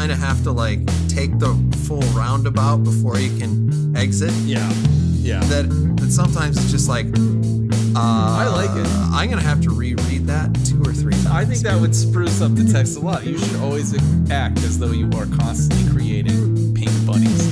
kind of have to like take the full roundabout before you can exit. Yeah. That sometimes it's just like, I like it. I'm gonna have to reread that 2 or 3 times. I think that would spruce up the text a lot. You should always act as though you are constantly creating pink bunnies.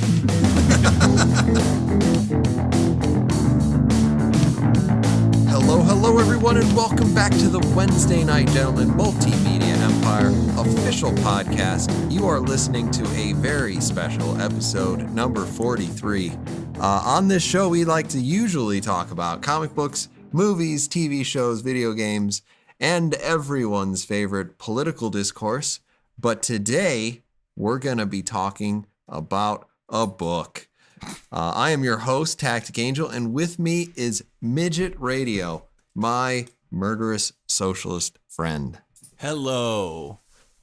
Hello everyone, and welcome back to the Wednesday Night Gentlemen Multimedia Empire official podcast. You are listening to a very special episode, number 43. On this show, we like to usually talk about comic books, movies, TV shows, video games, and everyone's favorite political discourse. But today, we're going to be talking about a book. I am your host, Tactic Angel, and with me is Midget Radio, my murderous socialist friend. Hello.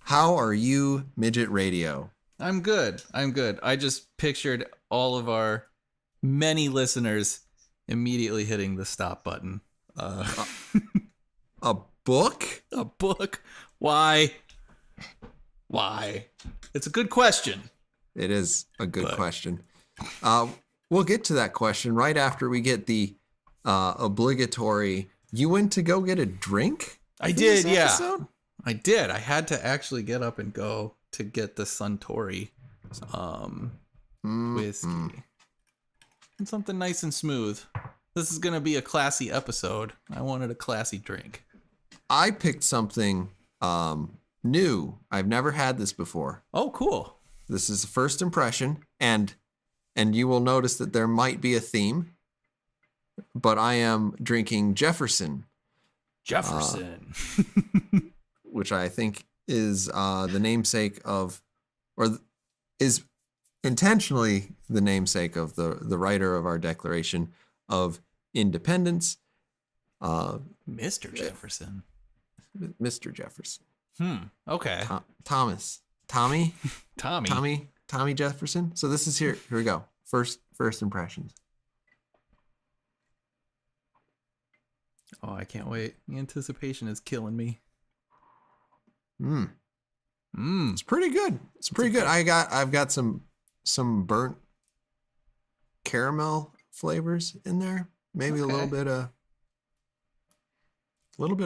How are you, Midget Radio? I'm good. I just pictured all of our many listeners immediately hitting the stop button. A book? A book? Why? It's a good question. It is a good question. We'll get to that question right after we get the obligatory. You went to go get a drink? I did, yeah. I did. I had to actually get up and go to get the Suntory whiskey. And something nice and smooth. This is going to be a classy episode. I wanted a classy drink. I picked something new. I've never had this before. Oh, cool. This is a first impression, and you will notice that there might be a theme. But I am drinking Jefferson. Which I think is the namesake of, or is intentionally the namesake of the writer of our Declaration of Independence. Mr. Jefferson. Mr. Jefferson. Okay. Tommy Jefferson. So this is here we go. First impressions. Oh, I can't wait. The anticipation is killing me. It's pretty good. It's pretty good. I've got some burnt caramel flavors in there. Maybe a little bit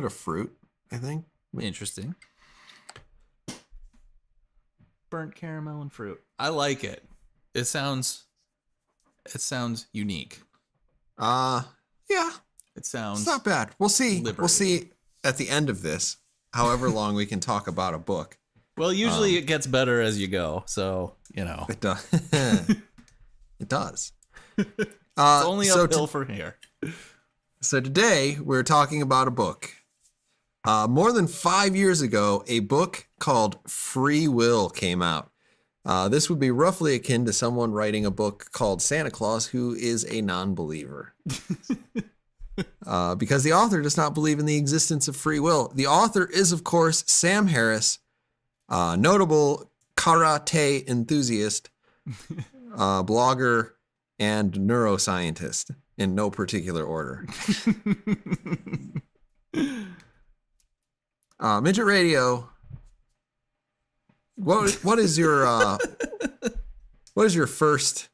of fruit, I think. Interesting. Burnt caramel and fruit. I like it. It sounds unique. Yeah. It's not bad. We'll see. Liberating. We'll see at the end of this, however long we can talk about a book. Well, usually it gets better as you go, so, you know. It does. It does. It's only uphill from here. So today we're talking about a book. More than 5 years ago, a book called Free Will came out. This would be roughly akin to someone writing a book called Santa Claus who is a non-believer. Because the author does not believe in the existence of free will. The author is, of course, Sam Harris, notable karate enthusiast, blogger, and neuroscientist in no particular order. Midget Radio, what is your first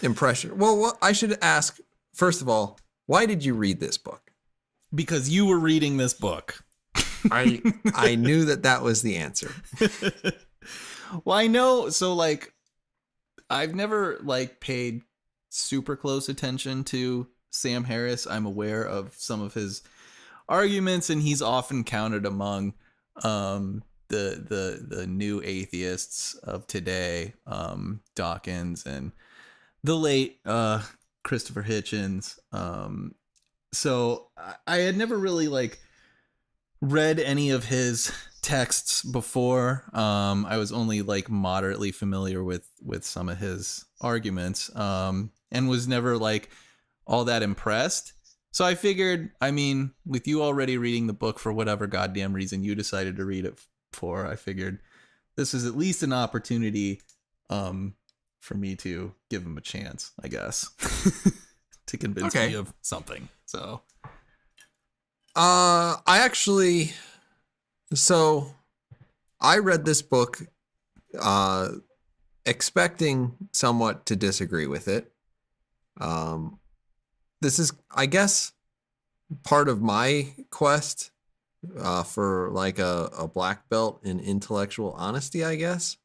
impression? Well, I should ask, first of all, why did you read this book? Because you were reading this book. I knew that was the answer. Well, I know. So, like, I've never, like, paid super close attention to Sam Harris. I'm aware of some of his arguments, and he's often counted among the new atheists of today, Dawkins and the late Christopher Hitchens. So I had never really like read any of his texts before. I was only like moderately familiar with some of his arguments, and was never like all that impressed. So I figured, I mean, with you already reading the book for whatever goddamn reason you decided to read it for, I figured this is at least an opportunity for me to give him a chance, I guess, to convince me of something. So, I read this book expecting somewhat to disagree with it. This is, I guess, part of my quest for like a black belt in intellectual honesty, I guess.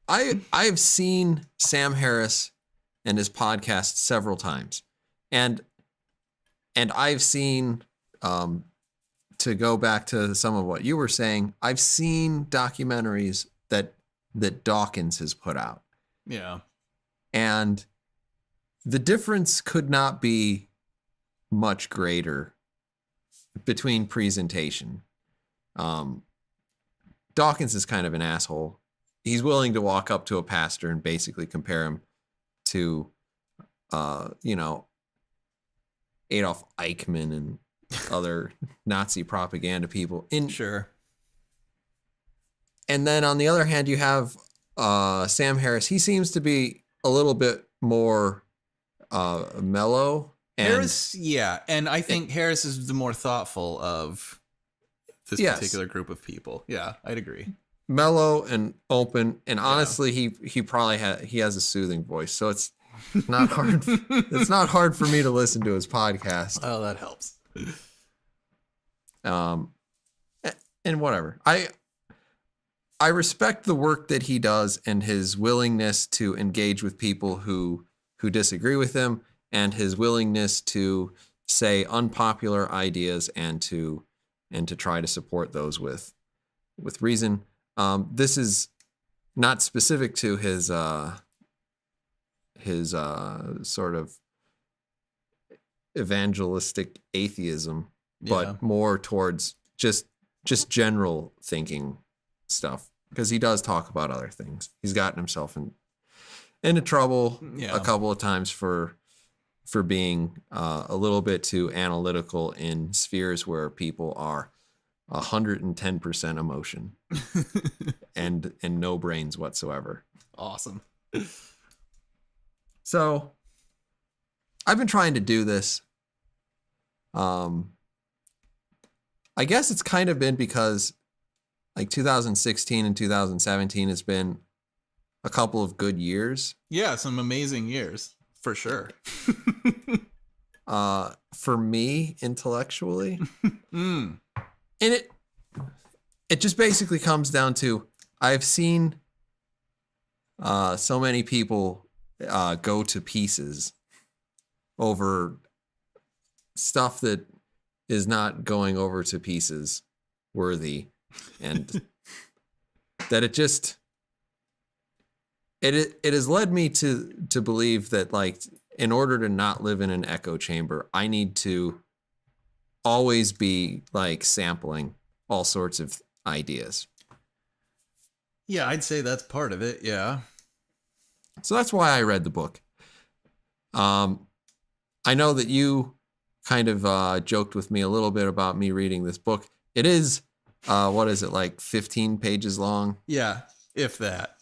I've seen Sam Harris and his podcast several times, and I've seen, to go back to some of what you were saying, I've seen documentaries that Dawkins has put out. Yeah. And the difference could not be much greater between presentation. Dawkins is kind of an asshole. He's willing to walk up to a pastor and basically compare him to, Adolf Eichmann and other Nazi propaganda people. Sure. And then on the other hand, you have Sam Harris. He seems to be a little bit more mellow. Harris, yeah. And I think Harris is the more thoughtful of this particular group of people. Yeah, I'd agree. Mellow and open. And honestly, he probably has a soothing voice. So it's not hard. It's not hard for me to listen to his podcast. Oh, that helps. And whatever. I respect the work that he does and his willingness to engage with people who disagree with him, and his willingness to say unpopular ideas and to try to support those with reason. This is not specific to his sort of evangelistic atheism, but more towards just general thinking stuff, because he does talk about other things. He's gotten himself into trouble a couple of times for being a little bit too analytical in spheres where people are 110% emotion and no brains whatsoever. Awesome. So I've been trying to do this. I guess it's kind of been because like 2016 and 2017 has been a couple of good years. Yeah, some amazing years for sure. For me intellectually. And it just basically comes down to, I've seen so many people go to pieces over stuff that is not going over to pieces worthy, and that it has led me to believe that, like, in order to not live in an echo chamber, I need to always be like sampling all sorts of ideas. Yeah, I'd say that's part of it. Yeah. So that's why I read the book. I know that you kind of joked with me a little bit about me reading this book. It is, what is it, like 15 pages long? Yeah, if that.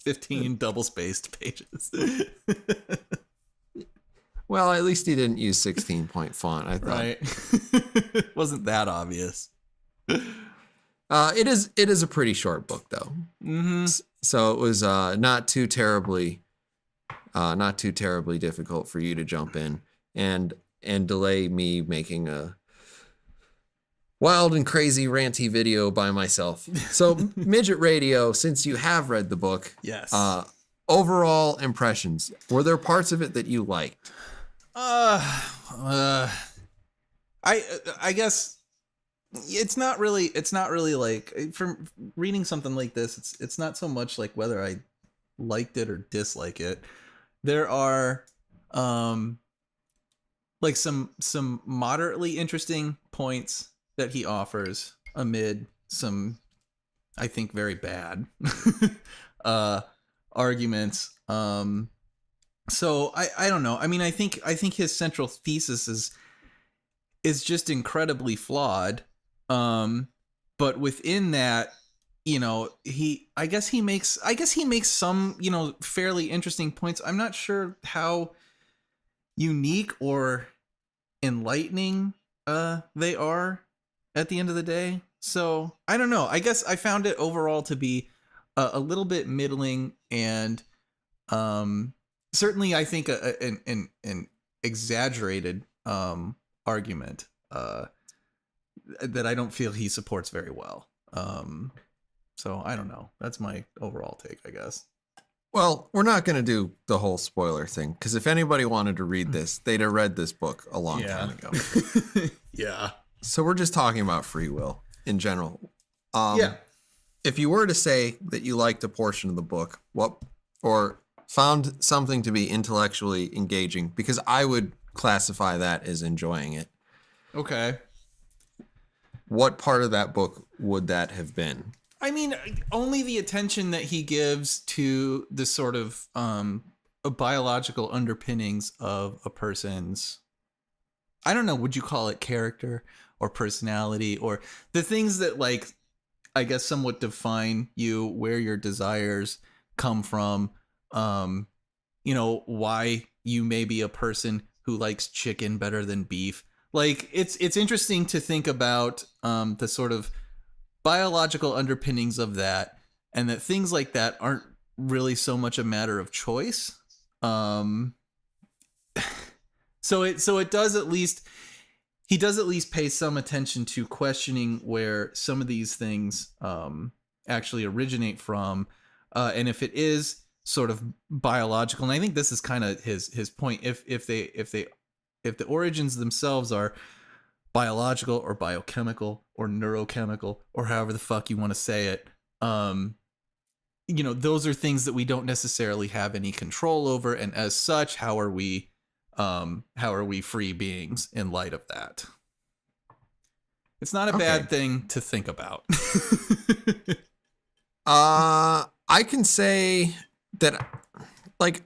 15 double-spaced pages. Well, at least he didn't use 16-point font, I thought. Right. Wasn't that obvious. It is a pretty short book, though. Mm-hmm. So it was not too terribly difficult for you to jump in and delay me making a wild and crazy ranty video by myself. So Midget Radio, since you have read the book, yes. Overall impressions, were there parts of it that you liked? I guess it's not really like, from reading something like this, it's not so much like whether I liked it or dislike it. There are like some moderately interesting points that he offers amid some, I think, very bad arguments. So I don't know. I mean, I think his central thesis is just incredibly flawed. But within that, I guess he makes some, fairly interesting points. I'm not sure how unique or enlightening they are at the end of the day. So I don't know. I guess I found it overall to be a little bit middling, and certainly I think an exaggerated argument that I don't feel he supports very well. So I don't know. That's my overall take, I guess. Well, we're not going to do the whole spoiler thing, because if anybody wanted to read this, they'd have read this book a long time ago. Yeah. So we're just talking about free will in general. Yeah. If you were to say that you liked a portion of the book, or found something to be intellectually engaging, because I would classify that as enjoying it. Okay. What part of that book would that have been? I mean, only the attention that he gives to the sort of biological underpinnings of a person's, I don't know, would you call it character or personality, or the things that, like, I guess somewhat define you, where your desires come from, why you may be a person who likes chicken better than beef. Like, it's interesting to think about the sort of biological underpinnings of that, and that things like that aren't really so much a matter of choice. So it does at least, he does at least pay some attention to questioning where some of these things actually originate from, and if it is sort of biological. And I think this is kind of his point. If the origins themselves are biological or biochemical or neurochemical or however the fuck you want to say it, those are things that we don't necessarily have any control over, and as such, how are we free beings in light of that? It's not a bad thing to think about. I can say that, like,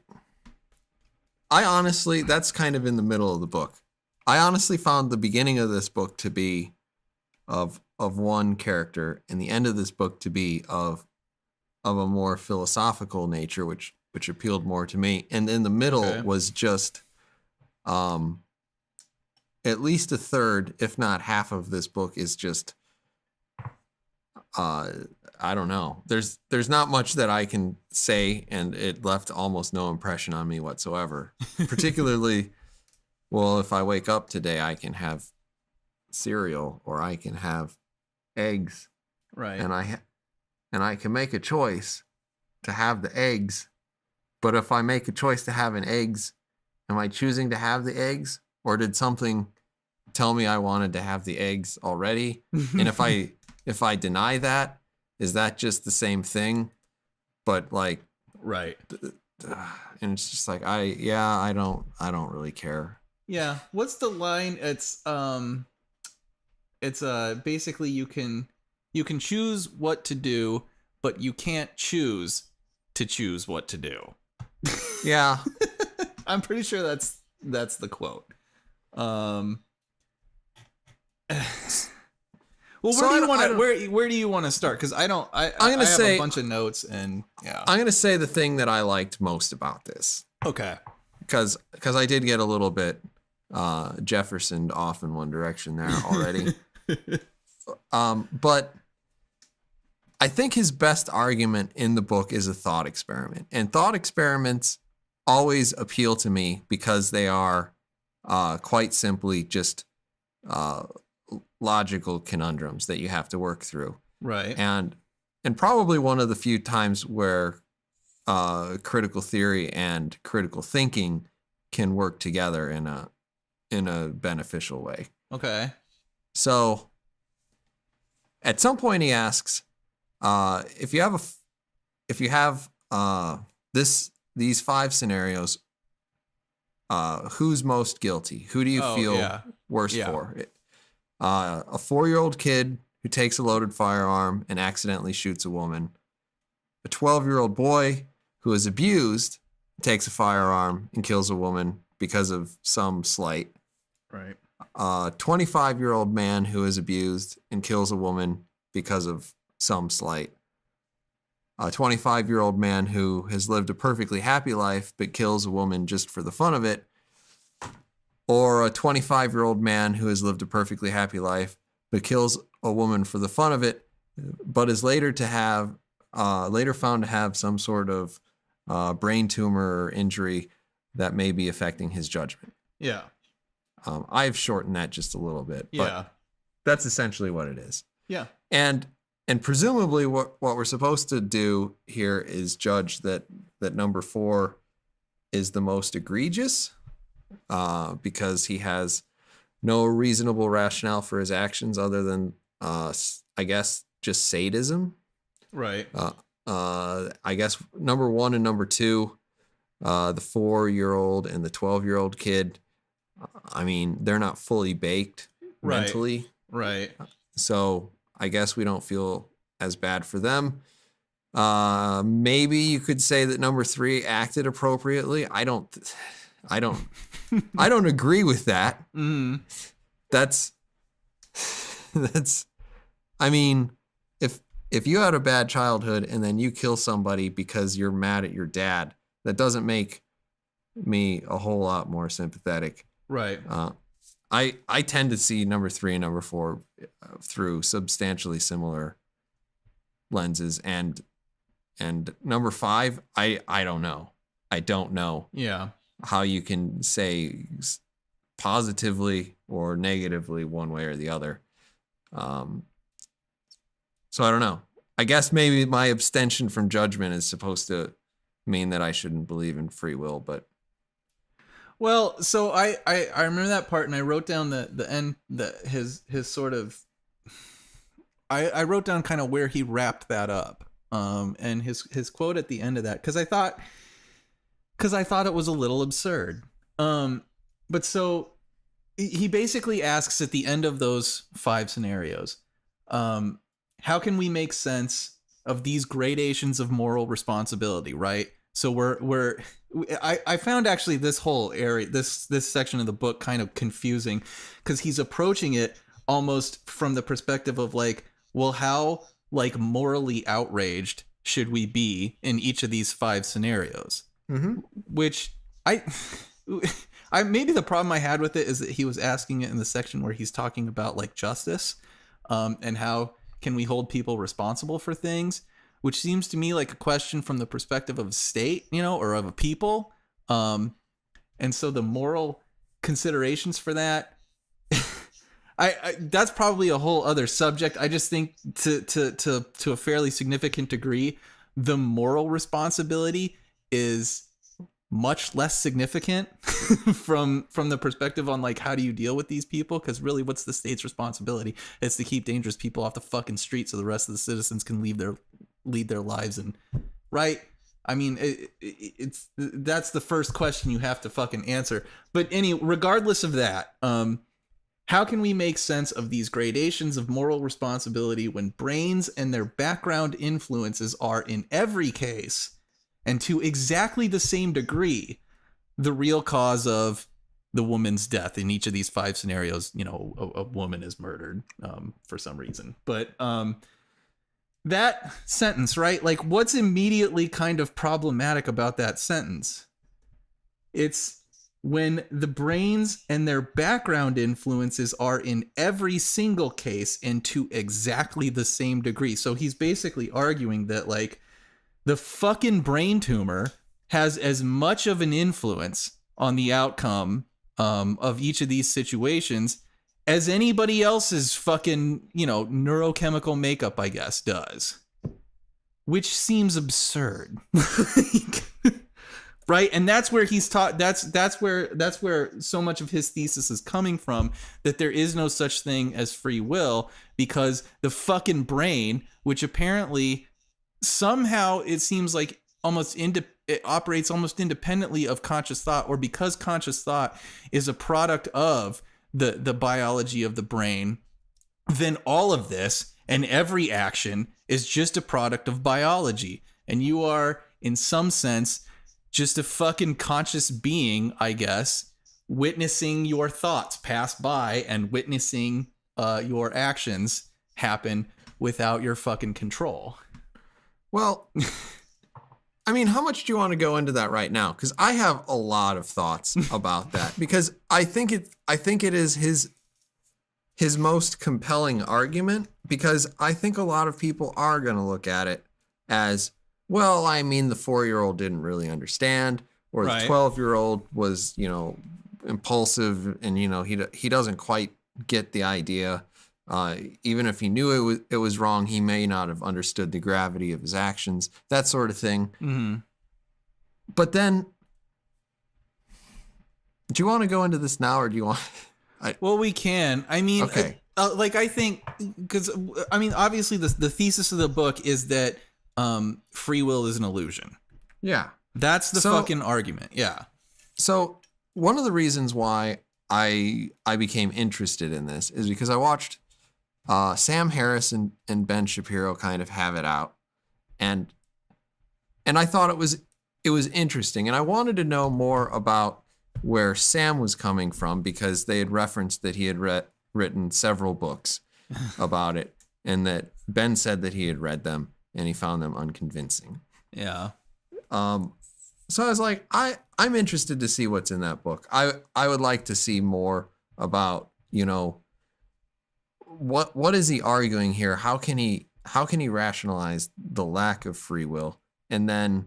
I honestly, that's kind of in the middle of the book. I honestly found the beginning of this book to be of one character, and the end of this book to be of a more philosophical nature, which appealed more to me. And in the middle was just at least a third, if not half of this book is just I don't know. There's not much that I can say, and it left almost no impression on me whatsoever. Particularly, well, if I wake up today, I can have cereal or I can have eggs, right? And I can make a choice to have the eggs. But if I make a choice to have an eggs, am I choosing to have the eggs, or did something tell me I wanted to have the eggs already? And if I deny that, is that just the same thing? But like, right. And it's just like, I don't really care. Yeah. What's the line? It's basically you can choose what to do, but you can't choose to choose what to do. Yeah. I'm pretty sure that's the quote. Well, where do you want to start? Because I have a bunch of notes, and yeah. I'm gonna say the thing that I liked most about this. Okay. Because I did get a little bit Jefferson off in one direction there already. But I think his best argument in the book is a thought experiment, and thought experiments always appeal to me because they are quite simply just logical conundrums that you have to work through. Right. And probably one of the few times where critical theory and critical thinking can work together in a beneficial way. Okay. So at some point he asks, if you have these 5 scenarios, who's most guilty? Who do you feel worse for? A 4-year-old kid who takes a loaded firearm and accidentally shoots a woman. A 12-year-old boy who is abused, takes a firearm and kills a woman because of some slight. Right. A 25-year-old man who is abused and kills a woman because of some slight. A 25-year-old man who has lived a perfectly happy life but kills a woman just for the fun of it. Or a 25-year-old man who has lived a perfectly happy life but kills a woman for the fun of it, but is later found to have some sort of brain tumor or injury that may be affecting his judgment. Yeah. I've shortened that just a little bit, but Yeah. that's essentially what it is. Yeah. And presumably what we're supposed to do here is judge that number 4 is the most egregious, because he has no reasonable rationale for his actions other than, I guess, just sadism. Right. I guess number 1 and number 2, the 4-year-old and the 12-year-old kid, I mean, they're not fully baked mentally. Right. So I guess we don't feel as bad for them. Maybe you could say that number 3 acted appropriately. I don't agree with that. Mm. That's, I mean, if you had a bad childhood and then you kill somebody because you're mad at your dad, that doesn't make me a whole lot more sympathetic. Right. I tend to see number 3 and number 4 through substantially similar lenses, and number 5, I don't know. I don't know. Yeah. How you can say positively or negatively one way or the other. So I don't know. I guess maybe my abstention from judgment is supposed to mean that I shouldn't believe in free will, but well, so I remember that part, and I wrote down the end, his sort of, I wrote down kind of where he wrapped that up, and his quote at the end of that, because I thought it was a little absurd, but so he basically asks at the end of those 5 scenarios, how can we make sense of these gradations of moral responsibility, right? So I found actually this whole area, this section of the book kind of confusing, because he's approaching it almost from the perspective of like, well, how like morally outraged should we be in each of these 5 scenarios? Mm-hmm. Which I maybe the problem I had with it is that he was asking it in the section where he's talking about like justice, and how can we hold people responsible for things, which seems to me like a question from the perspective of a state, or of a people. And so the moral considerations for that, I that's probably a whole other subject. I just think to a fairly significant degree, the moral responsibility is much less significant from the perspective on like, how do you deal with these people? Because really, what's the state's responsibility? It's to keep dangerous people off the fucking street so the rest of the citizens can lead their lives, and right. I mean, that's the first question you have to fucking answer. But regardless of that, how can we make sense of these gradations of moral responsibility when brains and their background influences are in every case, and to exactly the same degree, the real cause of the woman's death in each of these 5 scenarios? A woman is murdered for some reason. But that sentence, right? Like, what's immediately kind of problematic about that sentence? It's when the brains and their background influences are in every single case and to exactly the same degree. So he's basically arguing that, like, the fucking brain tumor has as much of an influence on the outcome of each of these situations as anybody else's fucking, neurochemical makeup, I guess, does. Which seems absurd. Right? And that's where he's taught, that's where so much of his thesis is coming from, that there is no such thing as free will, because the fucking brain, which apparently somehow it seems like it operates almost independently of conscious thought, or because conscious thought is a product of the biology of the brain, then all of this and every action is just a product of biology. And you are, in some sense, just a fucking conscious being, I guess, witnessing your thoughts pass by and witnessing your actions happen without your fucking control. Well, I mean, how much do you want to go into that right now? Because I have a lot of thoughts about that. Because I think it is his most compelling argument, because I think a lot of people are going to look at it as, well, I mean, the 4-year-old didn't really understand, or the 12-year-old was, impulsive, and he doesn't quite get the idea. Even if he knew it was wrong, he may not have understood the gravity of his actions, that sort of thing. Mm-hmm. But then, do you want to go into this now, or do you want? Well, we can. I mean, okay. I think, because obviously the thesis of the book is that free will is an illusion. Yeah, that's the fucking argument. Yeah. So one of the reasons why I became interested in this is because I watched Sam Harris and Ben Shapiro kind of have it out, and I thought it was interesting, and I wanted to know more about where Sam was coming from, because they had referenced that he had written several books about it, and that Ben said that he had read them and he found them unconvincing. Yeah. So I was like, I'm interested to see what's in that book. I would like to see more about, what is he arguing here? How can he rationalize the lack of free will? And then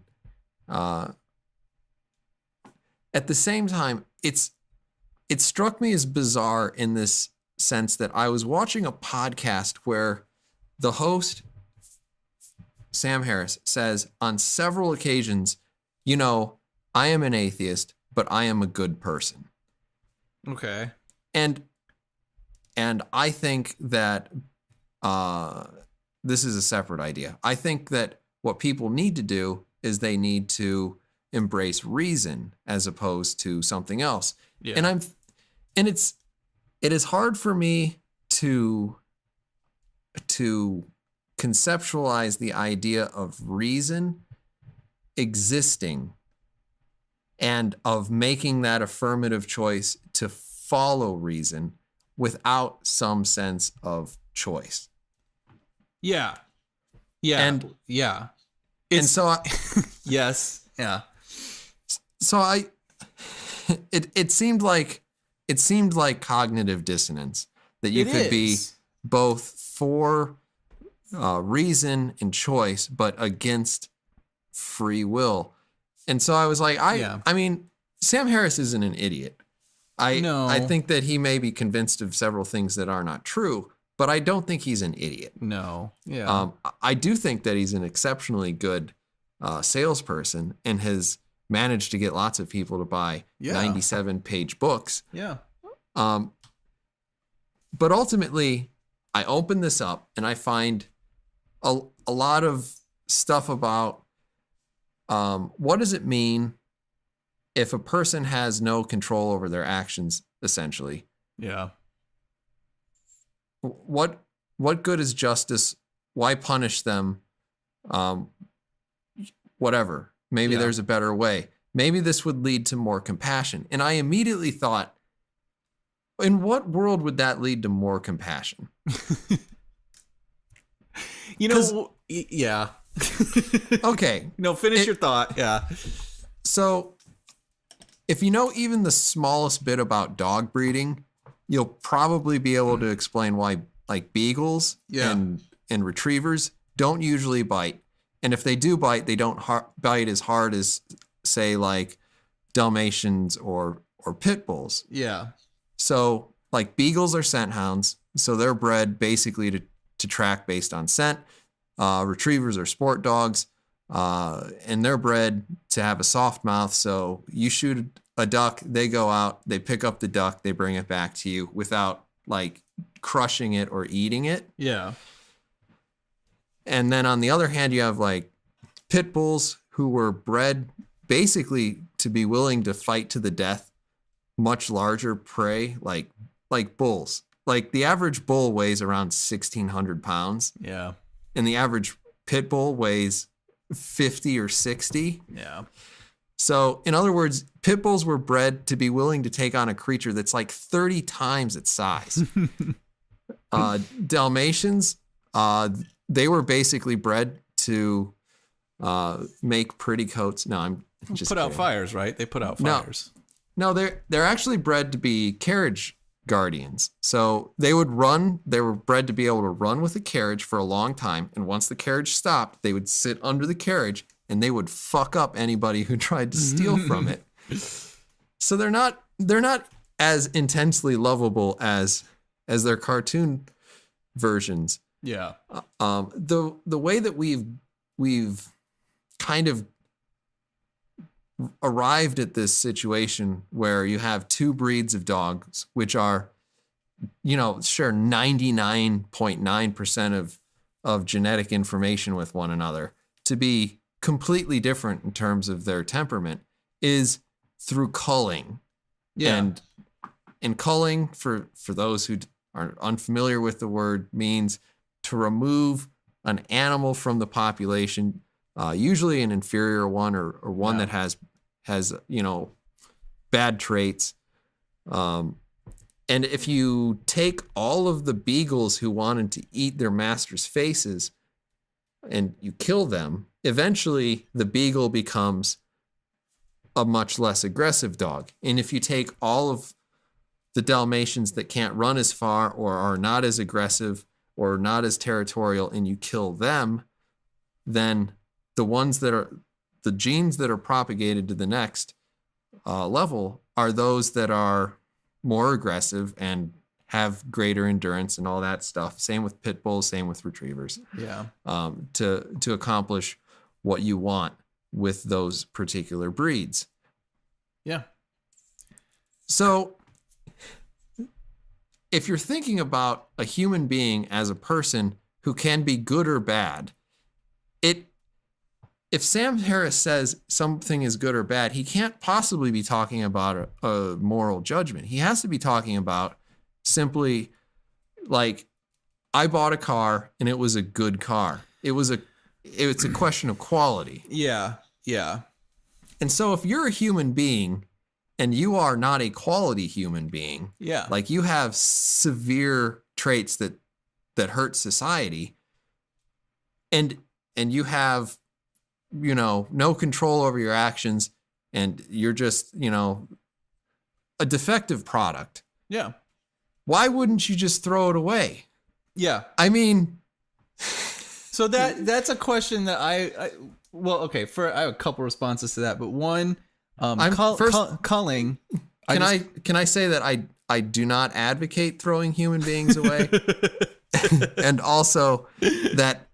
at the same time, it struck me as bizarre in this sense that I was watching a podcast where the host, Sam Harris, says on several occasions, I am an atheist, but I am a good person. Okay. And I think that this is a separate idea. I think that what people need to do is they need to embrace reason as opposed to something else. Yeah. And it is hard for me to conceptualize the idea of reason existing and of making that affirmative choice to follow reason without some sense of choice. Yeah. Yeah. And yeah. And so yes. Yeah. So it seemed like cognitive dissonance, that you could be both for reason and choice, but against free will. And so I was like, I mean, Sam Harris isn't an idiot. I think that he may be convinced of several things that are not true, but I don't think he's an idiot. No. Yeah. I do think that he's an exceptionally good salesperson and has managed to get lots of people to buy 97-page books. Yeah. But ultimately, I open this up and I find a lot of stuff about what does it mean if a person has no control over their actions, essentially. Yeah. What good is justice? Why punish them? Whatever. Maybe there's a better way. Maybe this would lead to more compassion. And I immediately thought, in what world would that lead to more compassion? Yeah. Okay. No, finish your thought. Yeah. So, if you know even the smallest bit about dog breeding, you'll probably be able to explain why, like, beagles and retrievers don't usually bite. And if they do bite, they don't bite as hard as, say, like Dalmatians or pit bulls. Yeah. So, like, beagles are scent hounds, so they're bred basically to track based on scent. Retrievers are sport dogs, and they're bred to have a soft mouth. So you shoot a duck, they go out, they pick up the duck, they bring it back to you without, like, crushing it or eating it. Yeah. And then on the other hand, you have, like, pit bulls who were bred basically to be willing to fight to the death much larger prey, like bulls. Like, the average bull weighs around 1,600 pounds. Yeah. And the average pit bull weighs 50 or 60. Yeah. So, in other words, pit bulls were bred to be willing to take on a creature that's like 30 times its size. Dalmatians, they were basically bred to make pretty coats. No, I'm just put kidding. Out fires, right? They put out fires. No, they're actually bred to be carriage guardians. So they would run, they were bred to be able to run with a carriage for a long time. And once the carriage stopped, they would sit under the carriage and they would fuck up anybody who tried to steal from it. So they're not as intensely lovable as their cartoon versions. Yeah. The way that we've kind of arrived at this situation where you have two breeds of dogs, which are, share 99.9% of genetic information with one another, to be completely different in terms of their temperament, is through culling. Yeah. And culling, for those who are unfamiliar with the word, means to remove an animal from the population, usually an inferior one or one that has bad traits. And if you take all of the beagles who wanted to eat their master's faces and you kill them, eventually the beagle becomes a much less aggressive dog. And if you take all of the Dalmatians that can't run as far or are not as aggressive or not as territorial and you kill them, then the genes that are propagated to the next level are those that are more aggressive and have greater endurance and all that stuff. Same with pit bulls, same with retrievers. Yeah. To accomplish what you want with those particular breeds. Yeah. So if you're thinking about a human being as a person who can be good or bad, if Sam Harris says something is good or bad, he can't possibly be talking about a moral judgment. He has to be talking about simply, like, I bought a car and it was a good car. It's a question of quality. Yeah. Yeah. And so if you're a human being and you are not a quality human being, Yeah. like you have severe traits that hurt society, and you have, no control over your actions, and you're just, a defective product. Yeah. Why wouldn't you just throw it away? Yeah. I mean, so that's a question that I have a couple responses to that, but one, culling. Can I say that I do not advocate throwing human beings away, and also that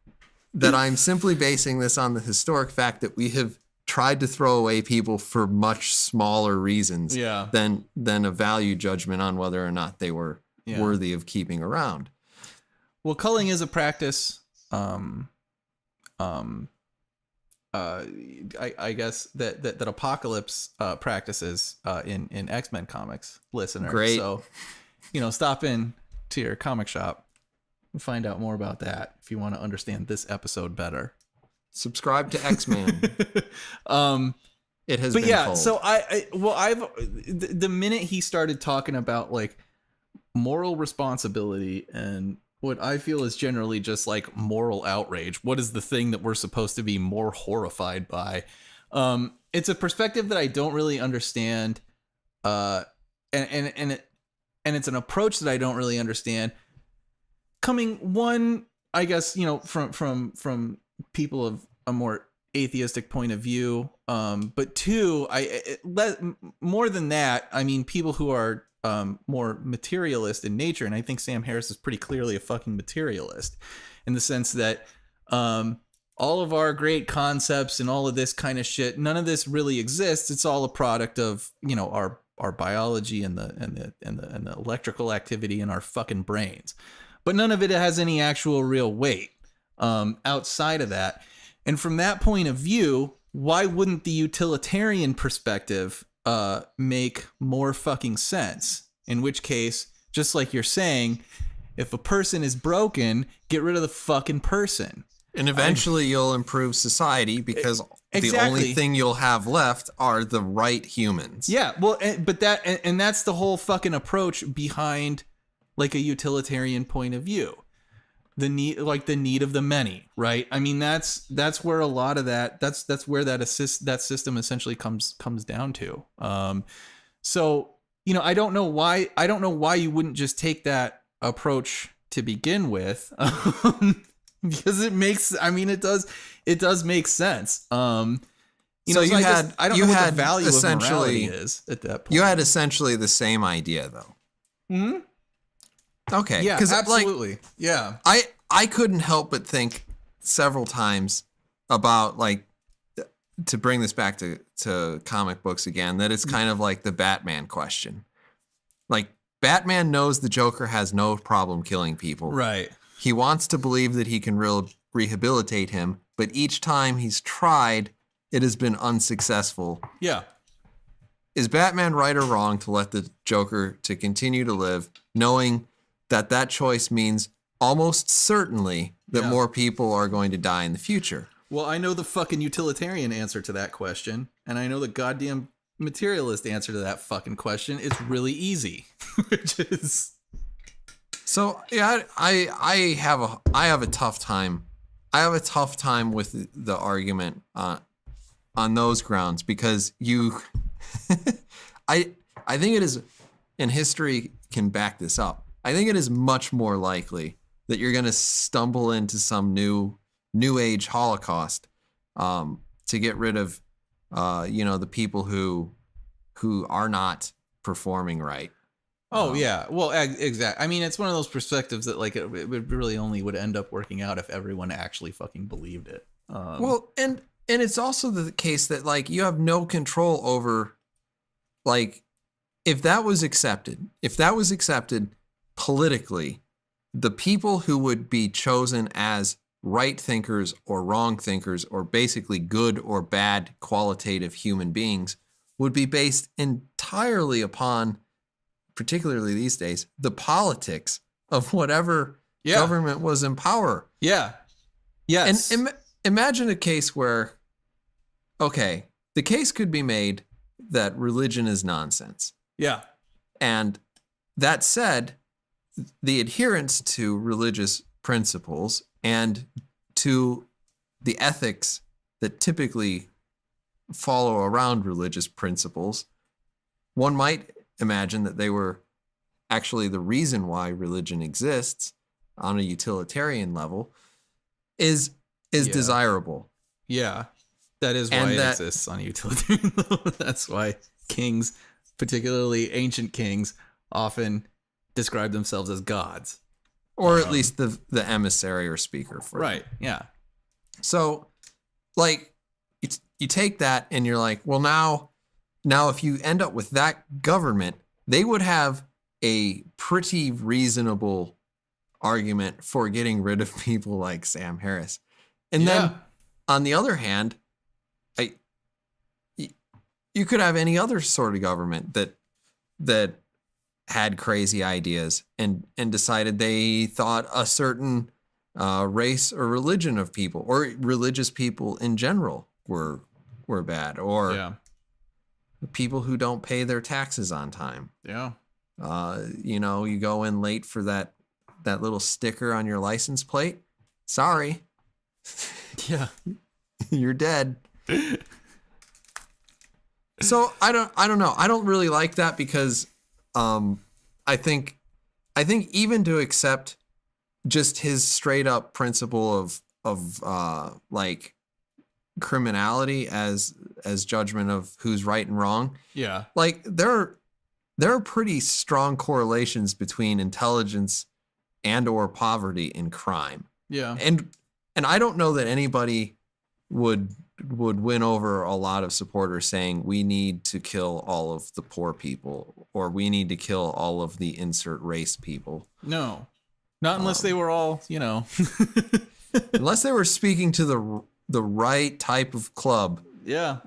I'm simply basing this on the historic fact that we have tried to throw away people for much smaller reasons than a value judgment on whether or not they were worthy of keeping around. Well, culling is a practice. I guess that Apocalypse practices in X-Men comics, listener. Great. So, stop in to your comic shop and find out more about that if you want to understand this episode better. Subscribe to X-Men. It has been cold. So the minute he started talking about like moral responsibility and what I feel is generally just like moral outrage, what is the thing that we're supposed to be more horrified by? It's a perspective that I don't really understand, and it's an approach that I don't really understand. Coming one, I guess, from people of a more atheistic point of view, but two, more than that, I mean, people who are more materialist in nature, and I think Sam Harris is pretty clearly a fucking materialist in the sense that all of our great concepts and all of this kind of shit, none of this really exists. It's all a product of our biology and the electrical activity in our fucking brains, but none of it has any actual real weight outside of that. And from that point of view, why wouldn't the utilitarian perspective make more fucking sense? In which case, just like you're saying, if a person is broken, get rid of the fucking person. And eventually you'll improve society because the only thing you'll have left are the right humans. Yeah, well, but that's the whole fucking approach behind like a utilitarian point of view. The need of the many, right? I mean, that's where a lot of that's where that system essentially comes down to. So I don't know why you wouldn't just take that approach to begin with. Because it does make sense. So I don't know what the value of morality is at that point. You had essentially the same idea though. Hmm? Okay. Yeah, absolutely. Like, yeah. I couldn't help but think several times about, like, to bring this back to comic books again, that it's kind of like the Batman question. Like, Batman knows the Joker has no problem killing people. Right. He wants to believe that he can rehabilitate him, but each time he's tried, it has been unsuccessful. Yeah. Is Batman right or wrong to let the Joker to continue to live, knowing that choice means almost certainly that more people are going to die in the future? Well, I know the fucking utilitarian answer to that question, and I know the goddamn materialist answer to that fucking question. It's really easy, which is... So yeah, I have a tough time. I have a tough time with the argument on those grounds, because I think it is, and history can back this up, I think it is much more likely that you're going to stumble into some new age Holocaust to get rid of the people who are not performing right. Oh yeah, well, exactly. I mean, it's one of those perspectives that, like, it would really only would end up working out if everyone actually fucking believed it. Well, and it's also the case that, like, you have no control over, like, if that was accepted politically, the people who would be chosen as right thinkers or wrong thinkers, or basically good or bad qualitative human beings, would be based entirely upon, particularly these days, the politics of whatever government was in power. Yeah. Yes. And imagine a case where, okay, the case could be made that religion is nonsense. Yeah. And that said, the adherence to religious principles and to the ethics that typically follow around religious principles, one might imagine that they were actually the reason why religion exists on a utilitarian level is desirable. Yeah. That is why it exists on a utilitarian level. That's why kings, particularly ancient kings, often describe themselves as gods. Or at least the emissary or speaker for right. them. Yeah. So, like, you take that and you're like, well, now if you end up with that government, they would have a pretty reasonable argument for getting rid of people like Sam Harris. And then on the other hand, you could have any other sort of government that had crazy ideas and decided they thought a certain race or religion of people, or religious people in general, were bad, or people who don't pay their taxes on time. Yeah. You go in late for that little sticker on your license plate. Sorry. Yeah. You're dead. So I don't know. I don't really like that, because I think even to accept just his straight up principle of like criminality as judgment of who's right and wrong. Yeah. Like there are pretty strong correlations between intelligence and or poverty in crime. Yeah. And I don't know that anybody would win over a lot of supporters saying we need to kill all of the poor people, or we need to kill all of the insert race people. No. Not unless they were all, unless they were speaking to the right type of club. Yeah.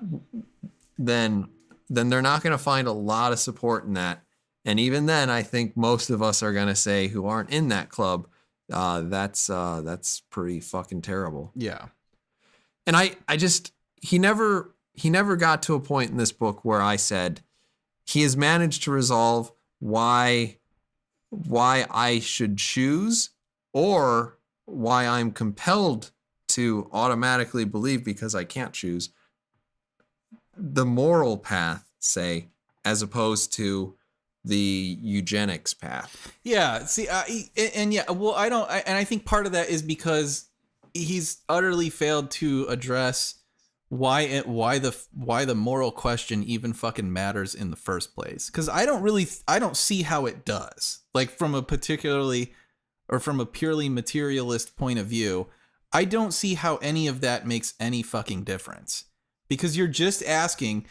Then they're not going to find a lot of support in that. And even then, I think most of us are going to say, who aren't in that club, that's pretty fucking terrible. Yeah. And he never got to a point in this book where I said he has managed to resolve why I should choose, or why I'm compelled to automatically believe, because I can't choose, the moral path, say, as opposed to the eugenics path. Yeah. See, and yeah, well, and I think part of that is because he's utterly failed to address why the moral question even fucking matters in the first place. Because I don't see how it does. Like from a purely materialist point of view, I don't see how any of that makes any fucking difference. Because you are just asking,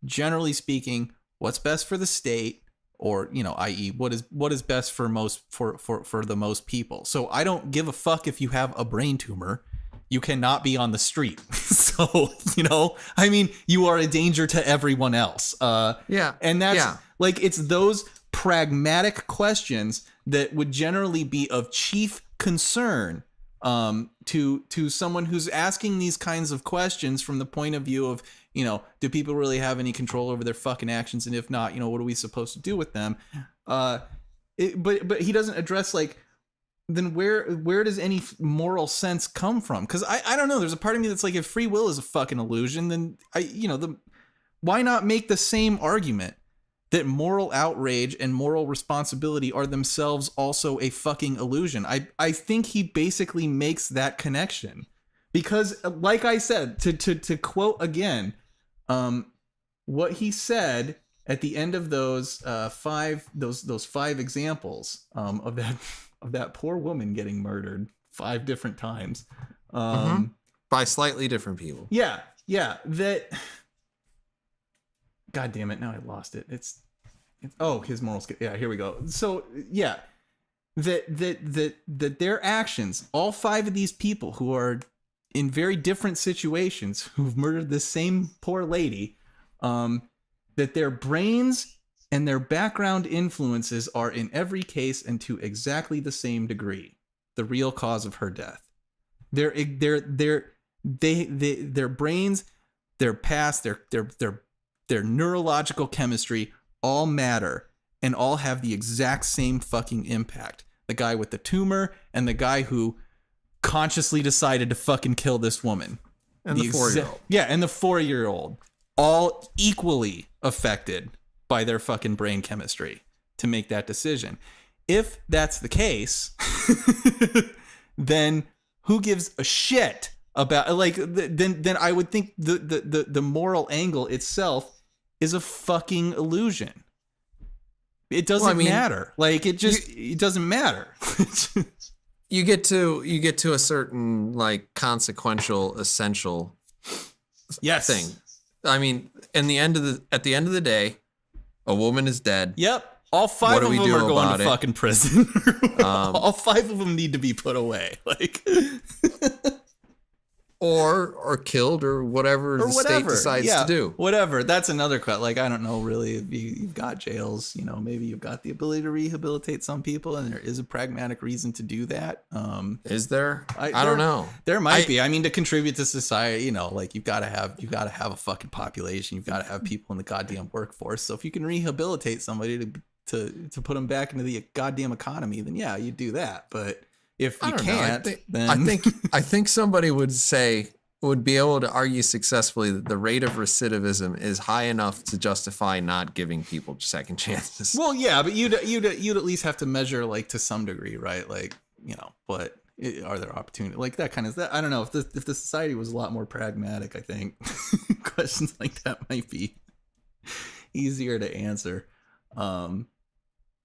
generally speaking, what's best for the state, or, you know, i.e. what is best for the most people. So I don't give a fuck if you have a brain tumor. You cannot be on the street. So, you know, I mean, you are a danger to everyone else. Yeah. And that's like, it's those pragmatic questions that would generally be of chief concern to someone who's asking these kinds of questions from the point of view of, you know, do people really have any control over their fucking actions? And if not, you know, what are we supposed to do with them? But he doesn't address, like, then where does any moral sense come from? Because I don't know. There's a part of me that's like, if free will is a fucking illusion, then why not make the same argument that moral outrage and moral responsibility are themselves also a fucking illusion? I think he basically makes that connection because, like I said, to quote again, what he said at the end of those five examples of that poor woman getting murdered 5 different times, by slightly different people. Yeah. That. God damn it! Now I lost it. It's his moral skill. Yeah, here we go. So yeah, that their actions, all 5 of these people who are in very different situations, who've murdered the same poor lady, that their brains and their background influences are in every case and to exactly the same degree the real cause of her death. Their brains, their past, their neurological chemistry all matter and all have the exact same fucking impact. The guy with the tumor and the guy who consciously decided to fucking kill this woman. And the 4-year-old. Yeah, and the 4-year-old. All equally affected by their fucking brain chemistry to make that decision. If that's the case, then who gives a shit about, like, then I would think the moral angle itself is a fucking illusion. It doesn't matter. Like, it doesn't matter. you get to a certain, like, consequential, essential thing. I mean, at the end of the day, a woman is dead. Yep. All 5 of them are going to fucking prison. All 5 of them need to be put away. Like, or killed, or whatever the state decides to do. Whatever. That's another cut. Like, I don't know, really, if you've got jails, you know, maybe you've got the ability to rehabilitate some people, and there is a pragmatic reason to do that. Is there? I don't know. There might be. I mean, to contribute to society, you know, like, you've got to have a fucking population. You've got to have people in the goddamn workforce. So if you can rehabilitate somebody to put them back into the goddamn economy, then yeah, you do that. But if you can't, then I think somebody would be able to argue successfully that the rate of recidivism is high enough to justify not giving people second chances. Well, yeah, but you'd at least have to measure, like, to some degree, right? Like, you know, but are there opportunities, like, that kind of that? I don't know, if the society was a lot more pragmatic, I think questions like that might be easier to answer,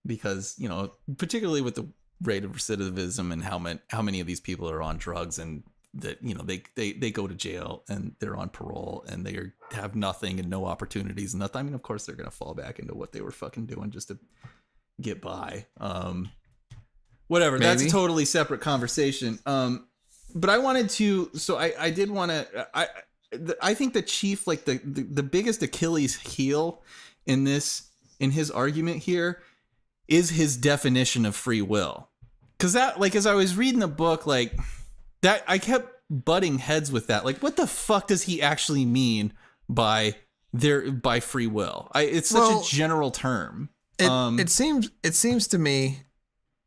because, you know, particularly with the rate of recidivism and how many of these people are on drugs, and that, you know, they go to jail and they're on parole and they have nothing and no opportunities and nothing. I mean, of course they're gonna fall back into what they were fucking doing just to get by. Whatever. Maybe. That's a totally separate conversation. But I wanted to. So I did want to. I think the chief, like, the biggest Achilles heel in his argument here is his definition of free will. Because that, like, as I was reading the book, like, that, I kept butting heads with that. Like, what the fuck does he actually mean by free will? It's such a general term. It seems to me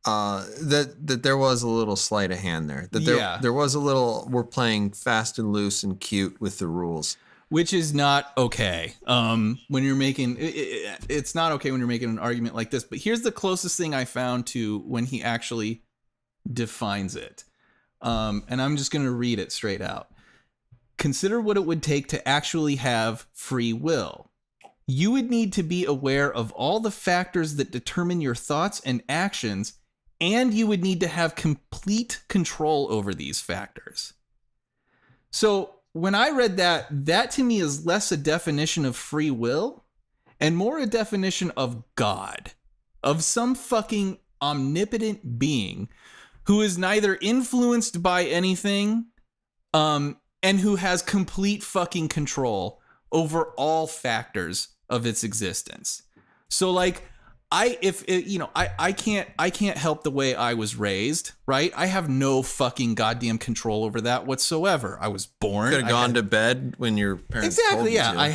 that there was a little sleight of hand there. That there was a little, we're playing fast and loose and cute with the rules. which is not okay. When you're making it's not okay when you're making an argument like this. But here's the closest thing I found to when he actually defines it. And I'm just going to read it straight out. Consider what it would take to actually have free will. You would need to be aware of all the factors that determine your thoughts and actions, and you would need to have complete control over these factors. So when I read that, that to me is less a definition of free will and more a definition of God, of some fucking omnipotent being who is neither influenced by anything, and who has complete fucking control over all factors of its existence. So like, I can't help the way I was raised, right? I have no fucking goddamn control over that whatsoever. I was born. Could have gone to bed when your parents told you yeah. to. I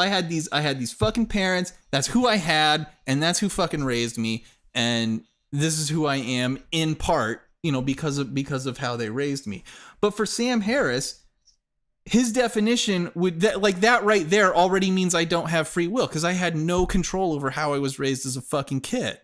had these fucking parents. That's who I had, and that's who fucking raised me. And this is who I am in part, because of how they raised me. But for Sam Harris, his definition would that right there already means I don't have free will because I had no control over how I was raised as a fucking kid.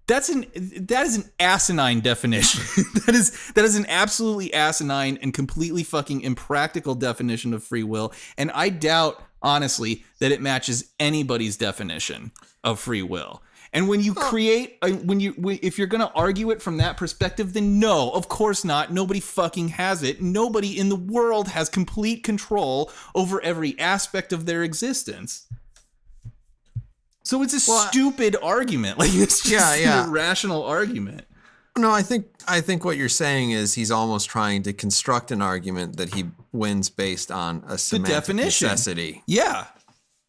That is an asinine definition. that is an absolutely asinine and completely fucking impractical definition of free will. And I doubt, honestly, that it matches anybody's definition of free will. And when you create, if you're going to argue it from that perspective, then no, of course not. Nobody fucking has it. Nobody in the world has complete control over every aspect of their existence. So it's a stupid argument. Like, it's just an irrational argument. No, I think what you're saying is he's almost trying to construct an argument that he wins based on a semantic necessity. Yeah.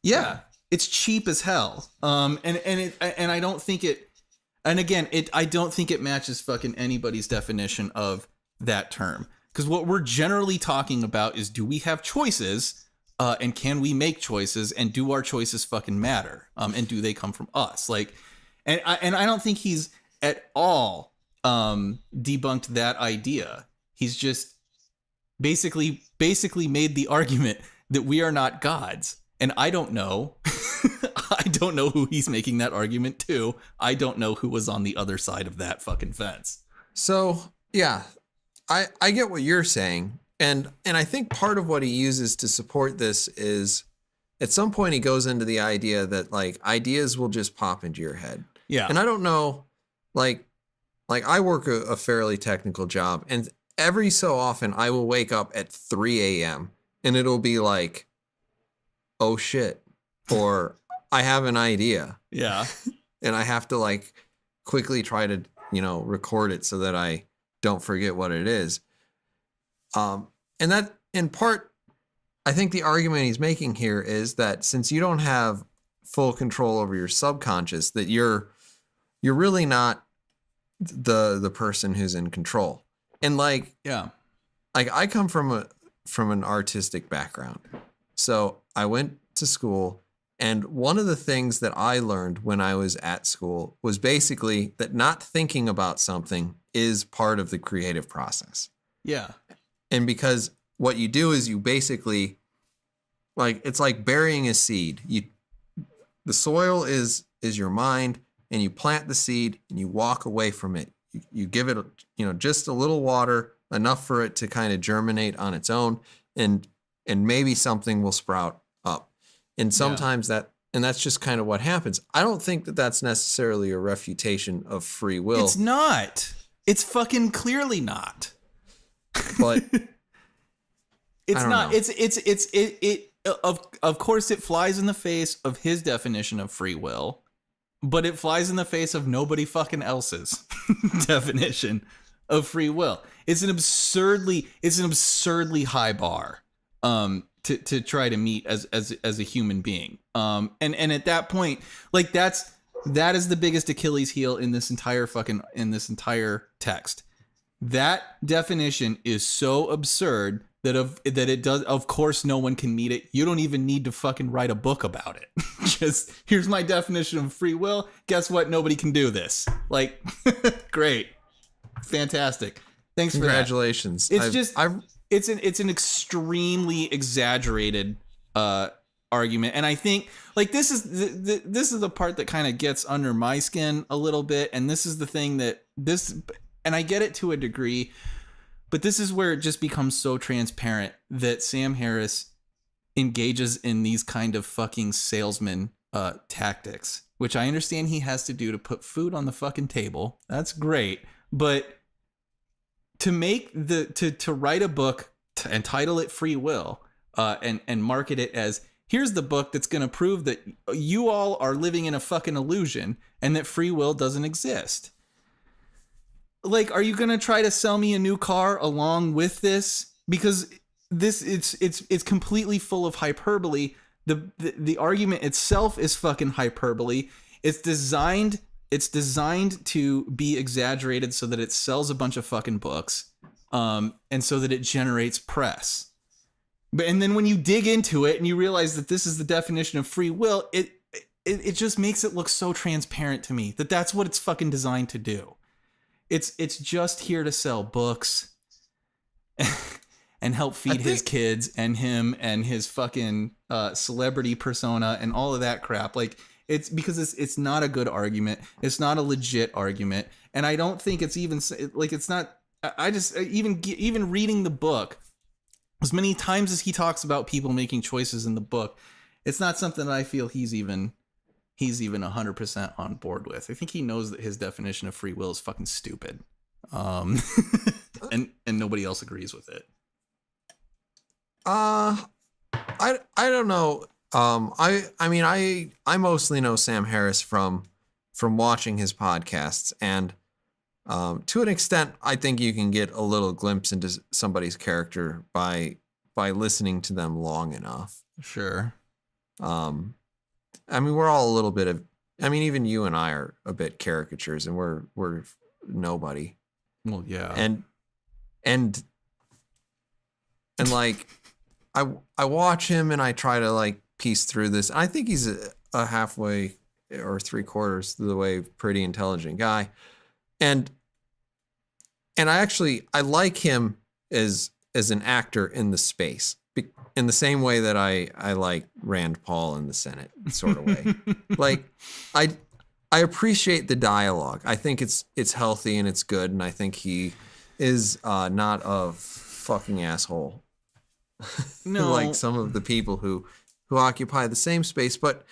Yeah. It's cheap as hell. And I don't think it, and again, I don't think it matches fucking anybody's definition of that term. Because what we're generally talking about is, do we have choices, and can we make choices, and do our choices fucking matter? And do they come from us? Like, and I don't think he's at all debunked that idea. He's just basically made the argument that we are not gods. And I don't know. I don't know who he's making that argument to. I don't know who was on the other side of that fucking fence. So, yeah, I get what you're saying. And I think part of what he uses to support this is at some point he goes into the idea that like ideas will just pop into your head. Yeah. And I don't know, like I work a fairly technical job, and every so often I will wake up at 3 a.m. and it'll be like, oh shit, or I have an idea. Yeah. And I have to like quickly try to, record it so that I don't forget what it is. And that in part, I think the argument he's making here is that since you don't have full control over your subconscious, that you're really not the person who's in control. And like, yeah, like I come from an artistic background. So I went to school, and one of the things that I learned when I was at school was basically that not thinking about something is part of the creative process. Yeah. And because what you do is you basically, like, it's like burying a seed. The soil is your mind, and you plant the seed and you walk away from it. You give it, just a little water, enough for it to kind of germinate on its own, and maybe something will sprout up. And sometimes that's just kind of what happens. I don't think that that's necessarily a refutation of free will. It's not. It's fucking clearly not. But it's not. know. It of course it flies in the face of his definition of free will, but it flies in the face of nobody fucking else's definition of free will. It's an absurdly high bar to try to meet as a human being. And at that point, like that is the biggest Achilles heel in this entire text. That definition is so absurd that it does, of course no one can meet it. You don't even need to fucking write a book about it. Just, here's my definition of free will. Guess what? Nobody can do this. Like, great. Fantastic. Thanks for that. Congratulations. It's an extremely exaggerated argument, and I think like this is this is the part that kind of gets under my skin a little bit, and this is the thing that and I get it to a degree, but this is where it just becomes so transparent that Sam Harris engages in these kind of fucking salesman tactics, which I understand he has to do to put food on the fucking table. That's great, but to make to write a book and title it Free Will, and market it as, here's the book that's going to prove that you all are living in a fucking illusion and that free will doesn't exist. Like, are you going to try to sell me a new car along with this? Because this it's completely full of hyperbole. The argument itself is fucking hyperbole. It's designed to be exaggerated so that it sells a bunch of fucking books, and so that it generates press. And then when you dig into it and you realize that this is the definition of free will, it just makes it look so transparent to me that that's what it's fucking designed to do. It's just here to sell books and help feed his kids and him and his fucking celebrity persona and all of that crap. Like, it's because it's not a good argument. It's not a legit argument. And I don't think it's even like, it's not, I just, even reading the book, as many times as he talks about people making choices in the book, it's not something that I feel he's even 100% on board with. I think he knows that his definition of free will is fucking stupid. And nobody else agrees with it. I don't know. I mean, I mostly know Sam Harris from watching his podcasts, and to an extent, I think you can get a little glimpse into somebody's character by listening to them long enough. Sure. I mean, we're all a little bit of, I mean, even you and I are a bit caricatures, and we're nobody. Well, yeah. And like, I watch him and I try to like piece through this. I think he's a halfway or 3/4 the way pretty intelligent guy. And I like him as an actor in the space, in the same way that I like Rand Paul in the Senate sort of way. Like, I appreciate the dialogue. I think it's healthy and it's good, and I think he is not a fucking asshole. No. Like some of the people who occupy the same space. But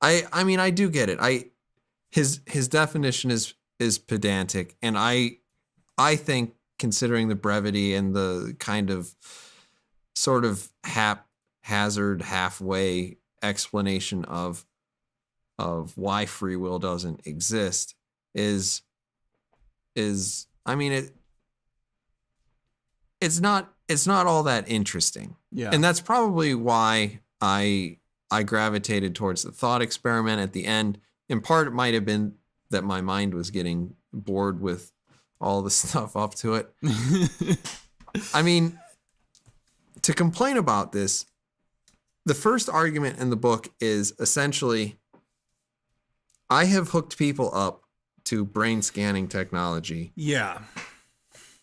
I mean, I do get it. His definition is pedantic, and I think, considering the brevity and the kind of sort of haphazard halfway explanation of why free will doesn't exist is I mean, it's not all that interesting. Yeah. And that's probably why I gravitated towards the thought experiment at the end. In part, it might have been that my mind was getting bored with all the stuff up to it. I mean, to complain about this, the first argument in the book is essentially, I have hooked people up to brain scanning technology. Yeah.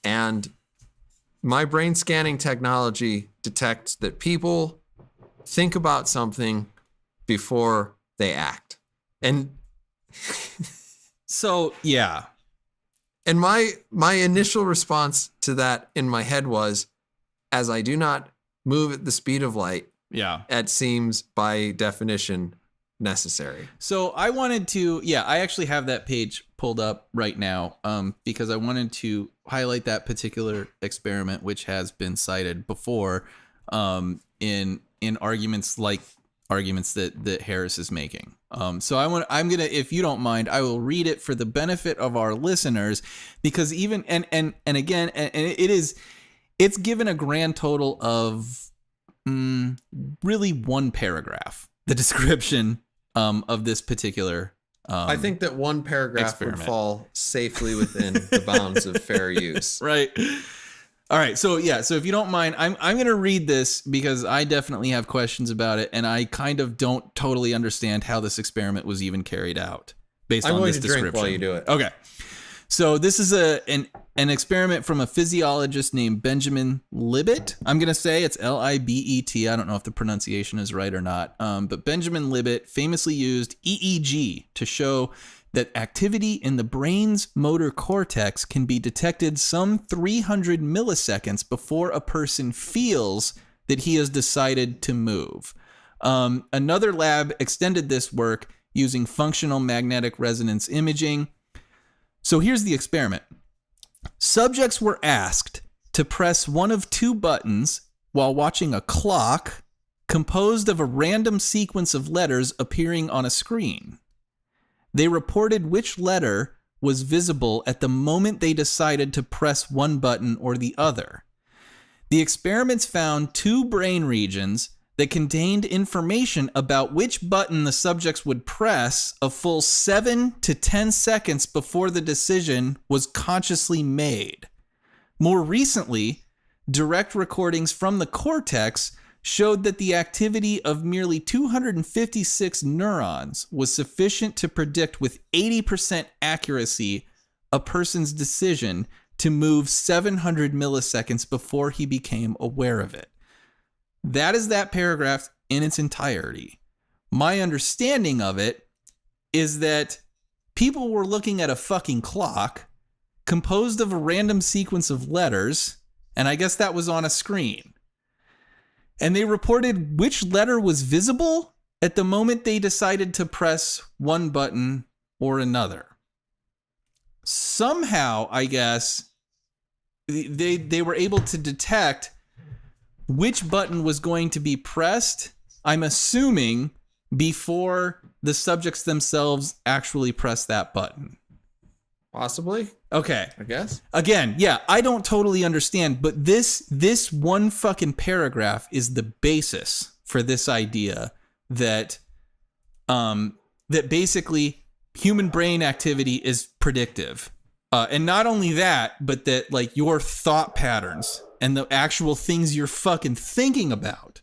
And my brain scanning technology detects that people think about something before they act. And so, yeah. And my initial response to that in my head was, as I do not move at the speed of light, yeah, it seems by definition necessary. So I wanted to, I actually have that page pulled up right now, because I wanted to highlight that particular experiment, which has been cited before, in arguments like arguments that Harris is making. So I'm gonna, if you don't mind, I will read it for the benefit of our listeners, because even and again, it's given a grand total of really one paragraph, the description of this particular I think that one paragraph experiment would fall safely within the bounds of fair use. Right. All right. So so if you don't mind, I'm going to read this because I definitely have questions about it, and I kind of don't totally understand how this experiment was even carried out based on this description. I'm going to drink while you do it. Okay. So this is an experiment from a physiologist named Benjamin Libet. I'm going to say it's Libet. I don't know if the pronunciation is right or not. But Benjamin Libet famously used EEG to show that activity in the brain's motor cortex can be detected some 300 milliseconds before a person feels that he has decided to move. Another lab extended this work using functional magnetic resonance imaging. So here's the experiment. Subjects were asked to press one of two buttons while watching a clock composed of a random sequence of letters appearing on a screen. They reported which letter was visible at the moment they decided to press one button or the other. The experiments found two brain regions that contained information about which button the subjects would press a full 7 to 10 seconds before the decision was consciously made. More recently, direct recordings from the cortex showed that the activity of merely 256 neurons was sufficient to predict with 80% accuracy a person's decision to move 700 milliseconds before he became aware of it. That is that paragraph in its entirety. My understanding of it is that people were looking at a fucking clock composed of a random sequence of letters, and I guess that was on a screen. And they reported which letter was visible at the moment they decided to press one button or another. Somehow, I guess, they were able to detect which button was going to be pressed, I'm assuming, before the subjects themselves actually press that button. Possibly. Okay. I guess. Again, yeah, I don't totally understand, but this one fucking paragraph is the basis for this idea that that basically human brain activity is predictive. And not only that, but that like your thought patterns and the actual things you're fucking thinking about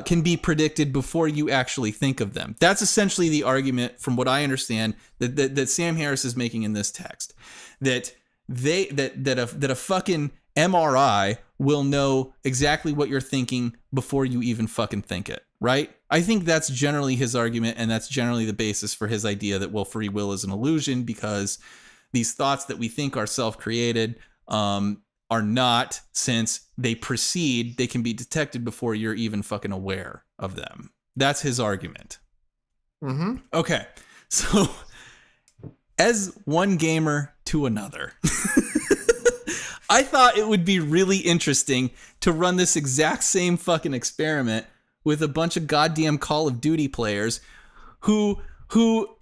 can be predicted before you actually think of them. That's essentially the argument, from what I understand, that Sam Harris is making in this text. That a fucking MRI will know exactly what you're thinking before you even fucking think it, right? I think that's generally his argument, and that's generally the basis for his idea that, well, free will is an illusion because these thoughts that we think are self-created are not, since they can be detected before you're even fucking aware of them. That's his argument. Mm-hmm. Okay, so as one gamer to another, I thought it would be really interesting to run this exact same fucking experiment with a bunch of goddamn Call of Duty players who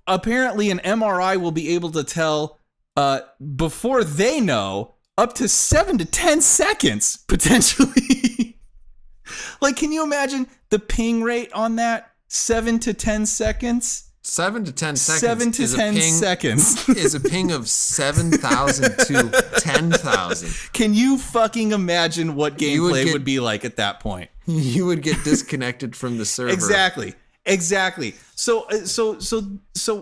apparently an MRI will be able to tell before they know up to 7 to 10 seconds, potentially. Like, can you imagine the ping rate on that? 7 to 10 seconds? 7 to 10 seconds. 7 to 10 seconds. Is a ping of 7,000 to 10,000. Can you fucking imagine what gameplay would be like at that point? You would get disconnected from the server. Exactly. So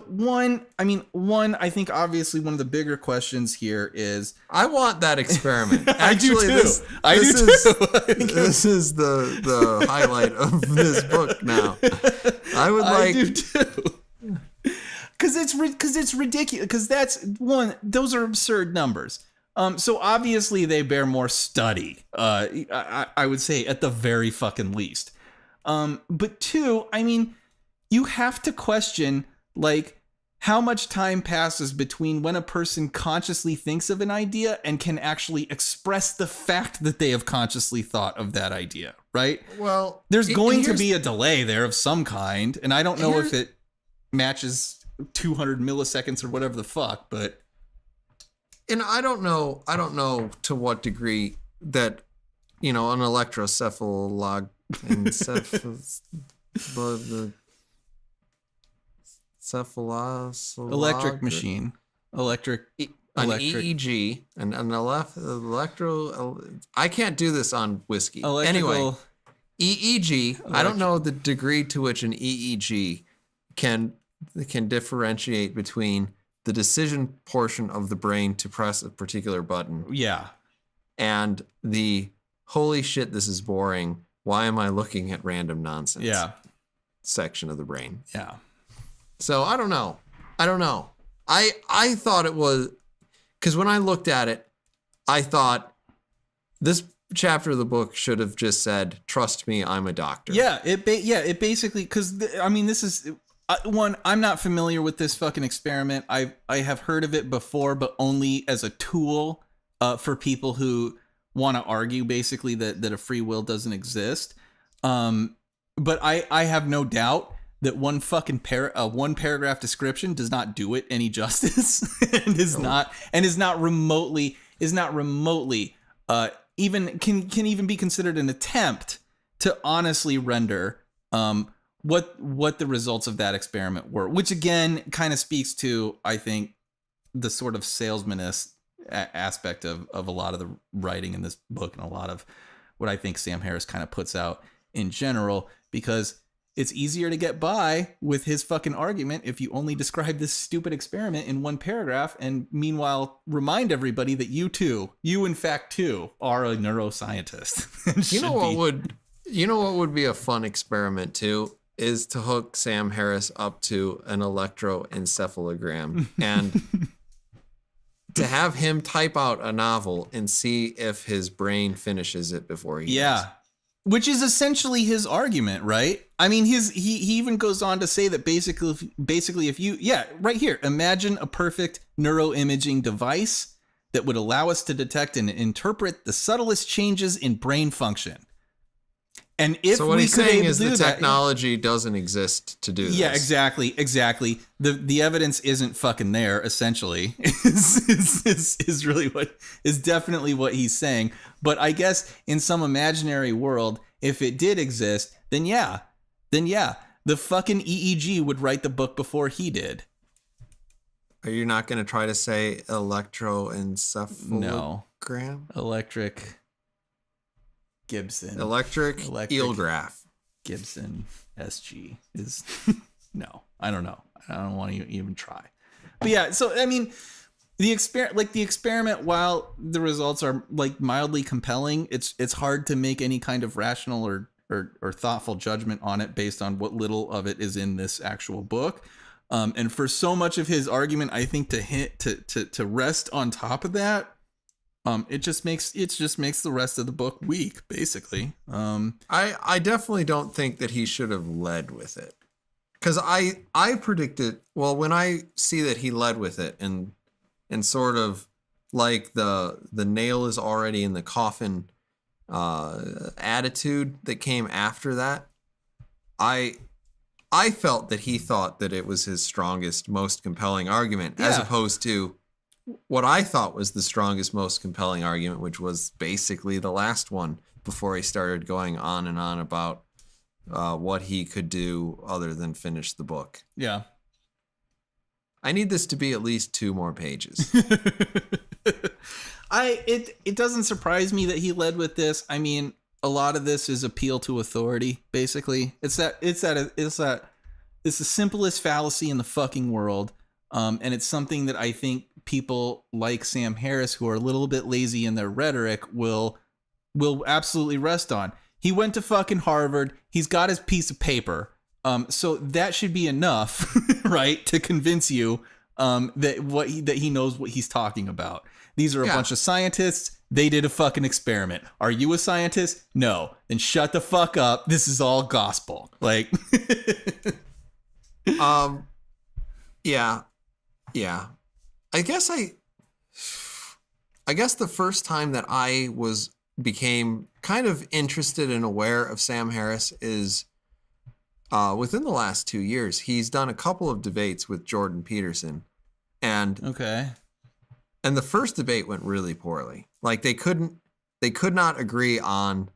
one, I think obviously one of the bigger questions here is, I want that experiment. Actually, I do too. This is the highlight of this book now. I do too. Because it's ridiculous. Because those are absurd numbers. So obviously they bear more study. I would say at the very fucking least. But two, you have to question, like, how much time passes between when a person consciously thinks of an idea and can actually express the fact that they have consciously thought of that idea, right? Well, there's going to be a delay there of some kind, and I don't know if it matches 200 milliseconds or whatever the fuck, but... And I don't know to what degree that, an electrocephalog electric machine, electric EEG, and an electro. I can't do this on whiskey. Anyway, EEG. I don't know the degree to which an EEG can differentiate between the decision portion of the brain to press a particular button. Yeah. And the holy shit, this is boring. Why am I looking at random nonsense? Yeah. Section of the brain. Yeah. So I don't know. I thought it was, because when I looked at it, I thought this chapter of the book should have just said, "Trust me, I'm a doctor." Yeah. It basically, because I mean, this is one. I'm not familiar with this fucking experiment. I have heard of it before, but only as a tool for people who want to argue basically that a free will doesn't exist. But I have no doubt that one fucking one paragraph description does not do it any justice, and is not remotely even can even be considered an attempt to honestly render what the results of that experiment were, which again kind of speaks to, I think, the sort of salesmanist aspect of a lot of the writing in this book, and a lot of what I think Sam Harris kind of puts out in general, because it's easier to get by with his fucking argument if you only describe this stupid experiment in one paragraph, and meanwhile remind everybody that you in fact too are a neuroscientist. You know what would be a fun experiment too, is to hook Sam Harris up to an electroencephalogram and to have him type out a novel and see if his brain finishes it before he does. Which is essentially his argument, right? I mean, he even goes on to say that basically if you, right here, imagine a perfect neuroimaging device that would allow us to detect and interpret the subtlest changes in brain function. And if so what we he's could saying is do the that, technology doesn't exist to do this. Yeah, exactly. The evidence isn't fucking there, essentially, is really what is definitely what he's saying. But I guess in some imaginary world, if it did exist, then yeah, the fucking EEG would write the book before he did. Are you not going to try to say electroencephalogram? No. Electric eelgraph. Gibson SG is no. I don't know. I don't want to even try. But yeah, so I mean, the experiment, while the results are like mildly compelling, it's hard to make any kind of rational or thoughtful judgment on it based on what little of it is in this actual book. And for so much of his argument, I think to rest on top of that, it just makes the rest of the book weak, basically. I definitely don't think that he should have led with it, because I predicted, well, when I see that he led with it and sort of like the nail is already in the coffin attitude that came after that, I felt that he thought that it was his strongest, most compelling argument, as opposed to what I thought was the strongest, most compelling argument, which was basically the last one, before he started going on and on about what he could do other than finish the book. Yeah. I need this to be at least 2 more pages. It doesn't surprise me that he led with this. I mean, a lot of this is appeal to authority, basically. It's the simplest fallacy in the fucking world. And it's something that I think people like Sam Harris, who are a little bit lazy in their rhetoric, will absolutely rest on. He went to fucking Harvard. He's got his piece of paper. So that should be enough, right, to convince you that he knows what he's talking about. These are a bunch of scientists. They did a fucking experiment. Are you a scientist? No. Then shut the fuck up. This is all gospel. Like, yeah. I guess the first time that I became kind of interested and aware of Sam Harris is within the last 2 years. He's done a couple of debates with Jordan Peterson, and the first debate went really poorly. Like they could not agree on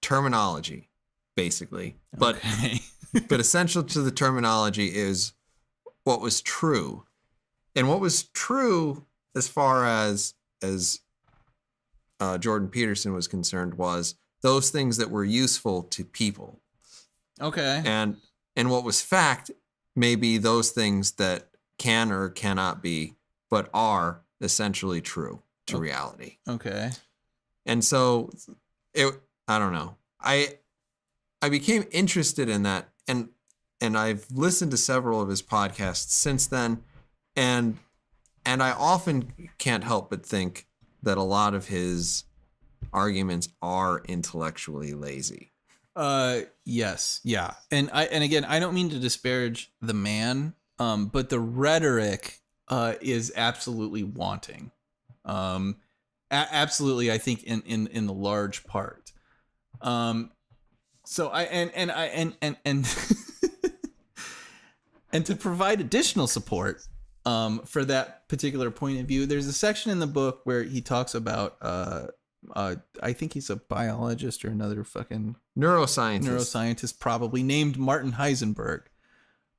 terminology, basically. But but essential to the terminology is what was true. And what was true as far as Jordan Peterson was concerned was those things that were useful to people. Okay. And what was fact may be those things that can or cannot be, but are essentially true to reality. Okay. And so I don't know. I became interested in that, and I've listened to several of his podcasts since then, and I often can't help but think that a lot of his arguments are intellectually lazy. Yes. Yeah. And again, I don't mean to disparage the man, but the rhetoric is absolutely wanting. Absolutely, I think in the large part. So and to provide additional support for that particular point of view, there's a section in the book where he talks about I think he's a biologist or another fucking neuroscientist probably, named Martin Heisenberg.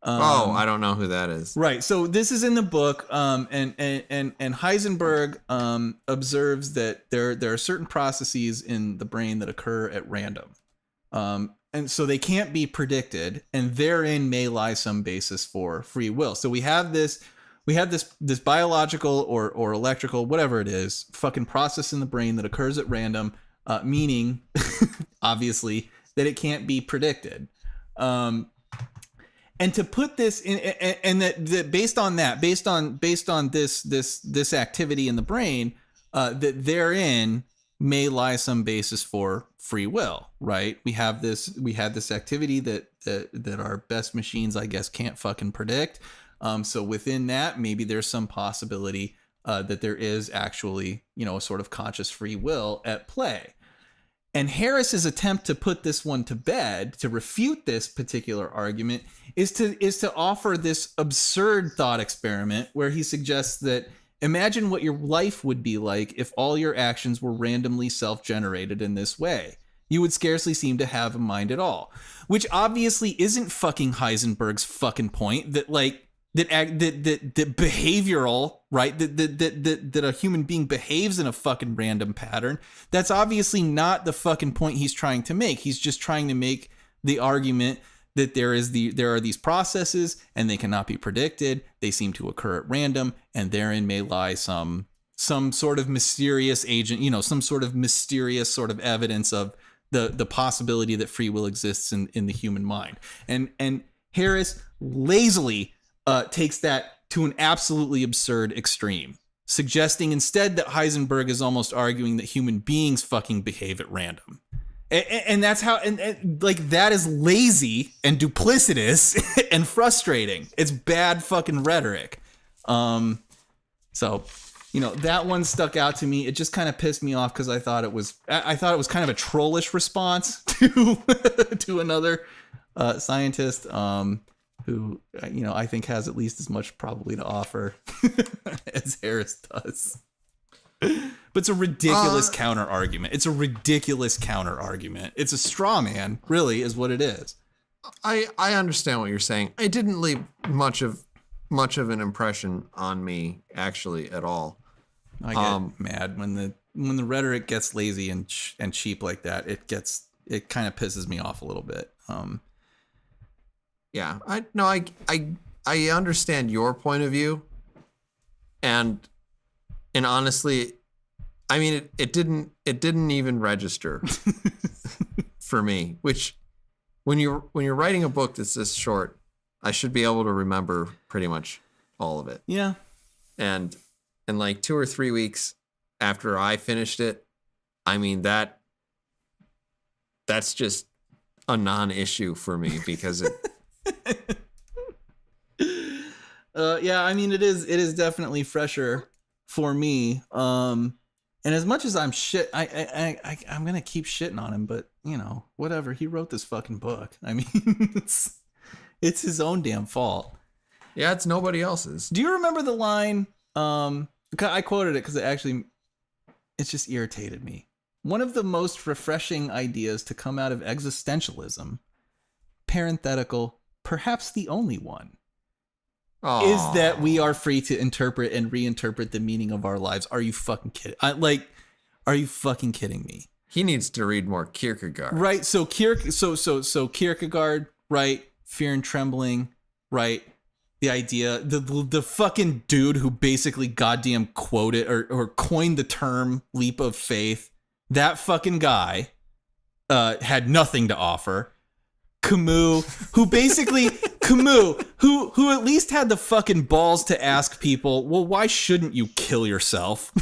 I don't know who that is. Right. So this is in the book, and Heisenberg observes that there are certain processes in the brain that occur at random, and so they can't be predicted, and therein may lie some basis for free will. So we have this biological or electrical, whatever it is, fucking process in the brain that occurs at random, meaning obviously that it can't be predicted. And to put this in, and that based on this activity in the brain, that therein may lie some basis for free will, right? We had this activity that our best machines, I guess, can't fucking predict. So within that, maybe there's some possibility that there is actually, a sort of conscious free will at play. And Harris's attempt to put this one to bed, to refute this particular argument, is to offer this absurd thought experiment where he suggests that imagine what your life would be like if all your actions were randomly self-generated in this way. You would scarcely seem to have a mind at all, which obviously isn't fucking Heisenberg's fucking point that behavioral, right? That a human being behaves in a fucking random pattern. That's obviously not the fucking point he's trying to make. He's just trying to make the argument that there are these processes and they cannot be predicted. They seem to occur at random, and therein may lie some sort of mysterious agent, some sort of mysterious sort of evidence of the possibility that free will exists in the human mind. And Harris lazily takes that to an absolutely absurd extreme, suggesting instead that Heisenberg is almost arguing that human beings fucking behave at random. And that's how, and like, that is lazy and duplicitous and frustrating. It's bad fucking rhetoric. So, that one stuck out to me. It just kind of pissed me off because I thought it was kind of a trollish response to another scientist, who, I think has at least as much probably to offer as Harris does. But it's a ridiculous counter argument. It's a straw man, really, is what it is. I understand what you're saying. It didn't leave much of an impression on me, actually, at all. I get mad when the rhetoric gets lazy and cheap like that. It kind of pisses me off a little bit. Yeah, I understand your point of view, and honestly, I mean, it didn't even register for me. Which, when you're writing a book that's this short, I should be able to remember pretty much all of it. Yeah, and in like 2 or 3 weeks after I finished it, I mean that's just a non-issue for me because it. Yeah, I mean, it is definitely fresher for me. And as much as I'm I'm gonna keep shitting on him, but whatever. He wrote this fucking book. I mean, it's his own damn fault. Yeah, it's nobody else's. Do you remember the line? I quoted it because it just irritated me. One of the most refreshing ideas to come out of existentialism, parenthetical, perhaps the only one, is that we are free to interpret and reinterpret the meaning of our lives. Are you fucking kidding? Are you fucking kidding me? He needs to read more Kierkegaard. Right. So Kierkegaard, right? Fear and Trembling, right? the idea, the fucking dude who basically goddamn quoted or coined the term leap of faith, that fucking guy had nothing to offer. Camus, who at least had the fucking balls to ask people, well, why shouldn't you kill yourself?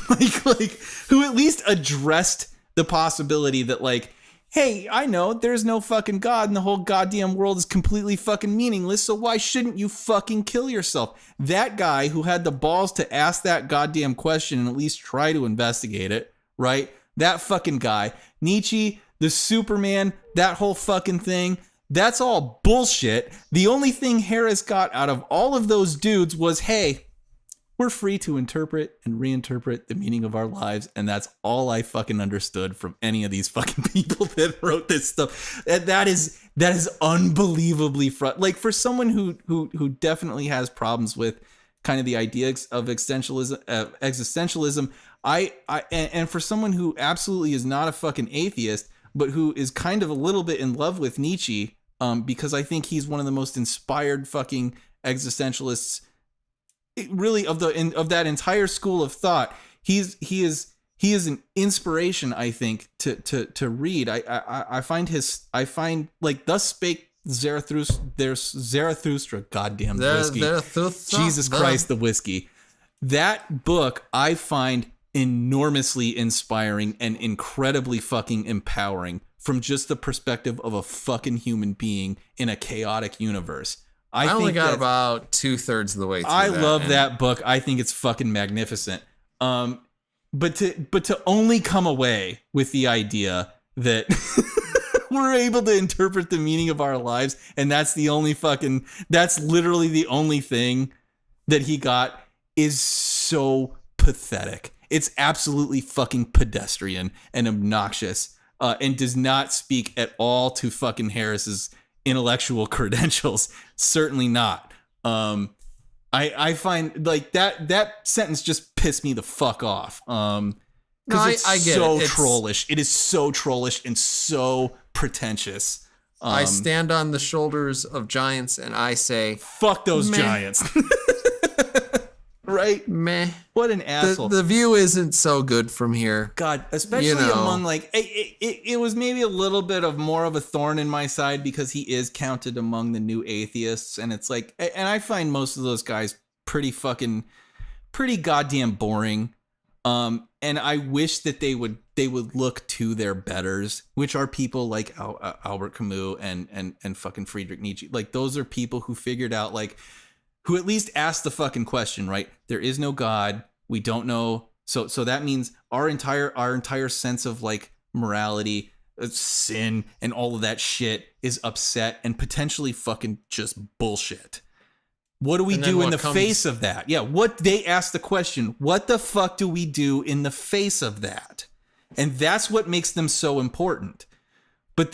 like who at least addressed the possibility that, like, hey, I know there's no fucking God and the whole goddamn world is completely fucking meaningless, so why shouldn't you fucking kill yourself? That guy who had the balls to ask that goddamn question and at least try to investigate it, right? That fucking guy. Nietzsche, the Superman, that whole fucking thing. That's all bullshit. The only thing Harris got out of all of those dudes was, hey, we're free to interpret and reinterpret the meaning of our lives. And that's all I fucking understood from any of these fucking people that wrote this stuff. That is unbelievably like, for someone who definitely has problems with kind of the ideas of existentialism, and for someone who absolutely is not a fucking atheist, but who is kind of a little bit in love with Nietzsche, because I think he's one of the most inspired fucking existentialists, really, of that entire school of thought. He is an inspiration, I think, to read. I find like Thus Spake Zarathustra, goddamn whiskey, Jesus Christ, the whiskey. That book I find enormously inspiring and incredibly fucking empowering from just the perspective of a fucking human being in a chaotic universe. I only got about 2/3 of the way through. I love that book. I think it's fucking magnificent. But to only come away with the idea that we're able to interpret the meaning of our lives, and that's literally the only thing that he got, is so pathetic. It's absolutely fucking pedestrian and obnoxious, and does not speak at all to fucking Harris's intellectual credentials. Certainly not. I find like that sentence just pissed me the fuck off. Because I get so trollish. It is so trollish and so pretentious. I stand on the shoulders of giants and I say, fuck those giants. Right? Meh. What an asshole. The view isn't so good from here. God, especially among, like, it was maybe a little bit of more of a thorn in my side because he is counted among the new atheists. And it's like, and I find most of those guys pretty goddamn boring. And I wish that they would look to their betters, which are people like Albert Camus and fucking Friedrich Nietzsche. Like, those are people who figured out, like, who at least asked the fucking question, right? There is no God. We don't know. So that means our entire sense of, like, morality, sin, and all of that shit is upset and potentially fucking just bullshit. What do we do in the face of that? Yeah, they asked the question, what the fuck do we do in the face of that? And that's what makes them so important. But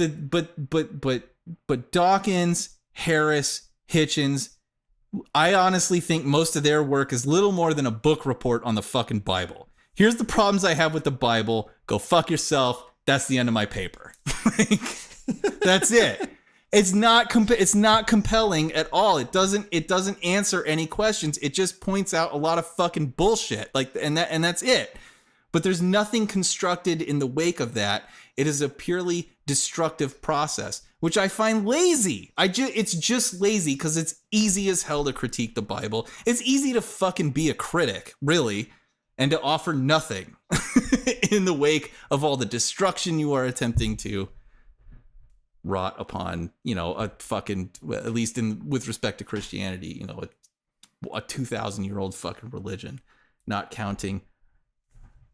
Dawkins, Harris, Hitchens, I honestly think most of their work is little more than a book report on the fucking Bible. Here's the problems I have with the Bible. Go fuck yourself. That's the end of my paper. That's it. It's not compelling at all. It doesn't answer any questions. It just points out a lot of fucking bullshit. Like, and that's it. But there's nothing constructed in the wake of that. It is a purely destructive process, which I find lazy. It's just lazy because it's easy as hell to critique the Bible. It's easy to fucking be a critic, really, and to offer nothing in the wake of all the destruction you are attempting to wrought upon, a fucking, at least with respect to Christianity, a 2,000-year-old fucking religion, not counting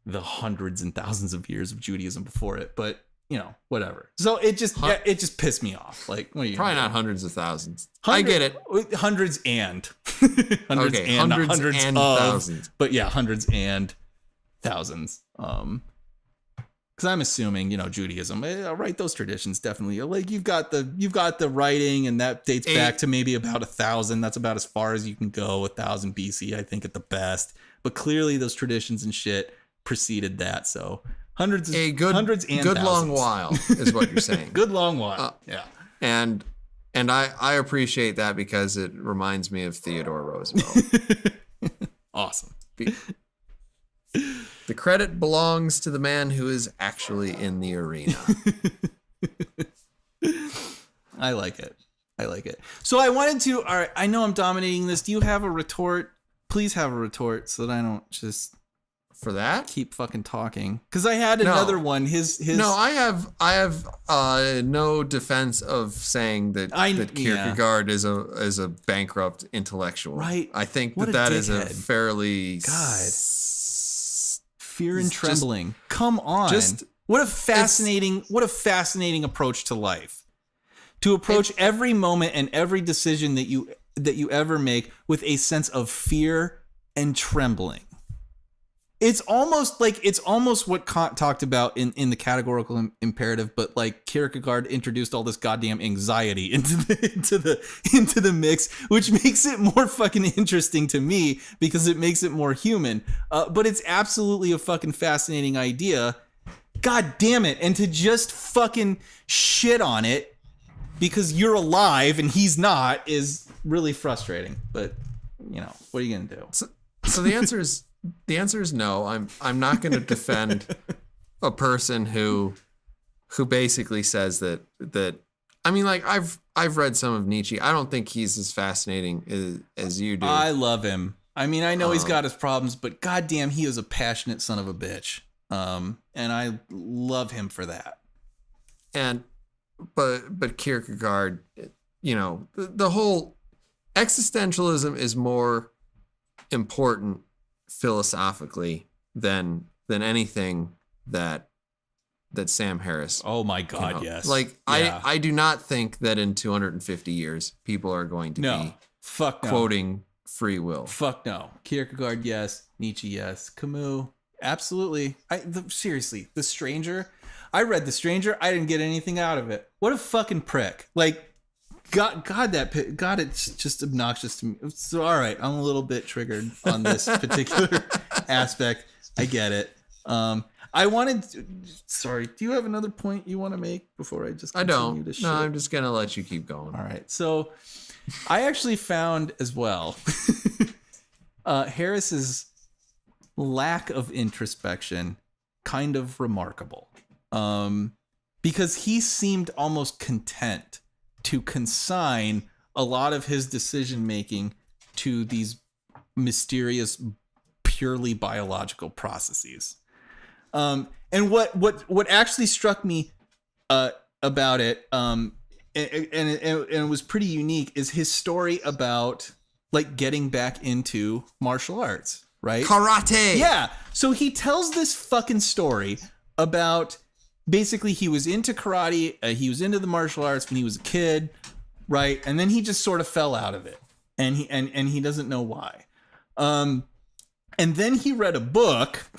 the hundreds and thousands of years of Judaism before it, but whatever. So it just pissed me off. Like, what are you probably not hundreds of thousands. I get it. Hundreds and hundreds and thousands. But yeah, hundreds and thousands. Because I'm assuming, Judaism, right? Those traditions definitely, like, you've got the writing, and that dates back to maybe about 1,000. That's about as far as you can go. 1,000 BC, I think, at the best. But clearly, those traditions and shit preceded that. So hundreds and good thousands. Long while is what you're saying. Good long while. Yeah. And And I appreciate that because it reminds me of Theodore Roosevelt. Awesome. The credit belongs to the man who is actually in the arena. I like it. So I wanted to, all right, I know I'm dominating this. Do you have a retort? Please have a retort so that I don't just For that? keep fucking talking. Because I had another one. His No, I have no defense of saying that Kierkegaard is a bankrupt intellectual. Right. I think What that a is a dickhead. fairly fear and trembling. Come on. What a fascinating approach to life. To approach every moment and every decision that you ever make with a sense of fear and trembling. It's almost what Kant talked about in the categorical imperative, but like Kierkegaard introduced all this goddamn anxiety into the mix, which makes it more fucking interesting to me because it makes it more human. But it's absolutely a fucking fascinating idea. God damn it. And to just fucking shit on it because you're alive and he's not is really frustrating. But, you know, what are you going to do? So the answer is no. I'm not going to defend a person who basically says that I mean, like I've read some of Nietzsche. I don't think he's as fascinating as you do. I love him. I mean, I know he's got his problems, but goddamn, he is a passionate son of a bitch. And I love him for that. But Kierkegaard, you know, the whole existentialism is more important philosophically than anything that Sam Harris. Oh my God, yes. Like I do not think that in 250 years people are going to be quoting free will. Fuck no. Kierkegaard, yes. Nietzsche, yes. Camus, absolutely. Seriously, The Stranger. I read The Stranger. I didn't get anything out of it. What a fucking prick. Like, God, it's just obnoxious to me. So, all right, I'm a little bit triggered on this particular aspect. I get it. Sorry, do you have another point you want to make before I just continue to shit? No, I'm just going to let you keep going. All right. So, I actually found as well Harris's lack of introspection kind of remarkable. Because he seemed almost content to consign a lot of his decision making to these mysterious, purely biological processes. And what actually struck me about it, and it was pretty unique, is his story about like getting back into martial arts, right? Karate. Yeah. So he tells this fucking story about basically he was into karate, he was into the martial arts when he was a kid, right? And then he just sort of fell out of it, and he doesn't know why. And then he read a book.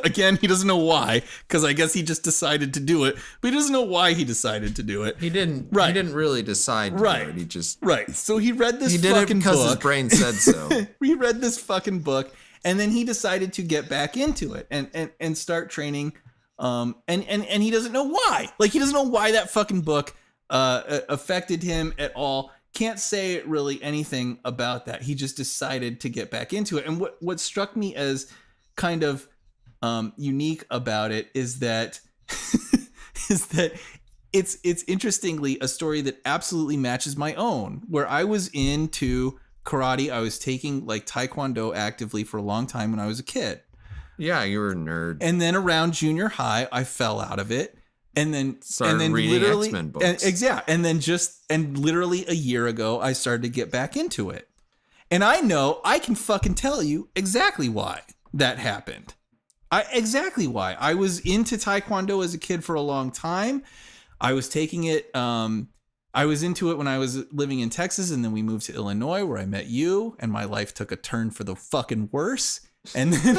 Again, he doesn't know why, because I guess he just decided to do it, but he doesn't know why he decided to do it. He didn't. Right. He didn't really decide to do it. He just So he read this. He did fucking it because book. his brain said so. He read this fucking book, and then he decided to get back into it and start training. And he doesn't know why. Like, he doesn't know why that fucking book affected him at all. Can't say really anything about that. He just decided to get back into it. And what struck me as kind of unique about it is that it's interestingly a story that absolutely matches my own, where I was into karate. I was taking like taekwondo actively for a long time when I was a kid. Yeah, you were a nerd. And then around junior high, I fell out of it. And then started reading X-Men books. And literally a year ago, I started to get back into it. And I know I can fucking tell you exactly why that happened. Exactly why. I was into Taekwondo as a kid for a long time. I was taking it. I was into it when I was living in Texas, and then we moved to Illinois, where I met you, and my life took a turn for the fucking worse. And then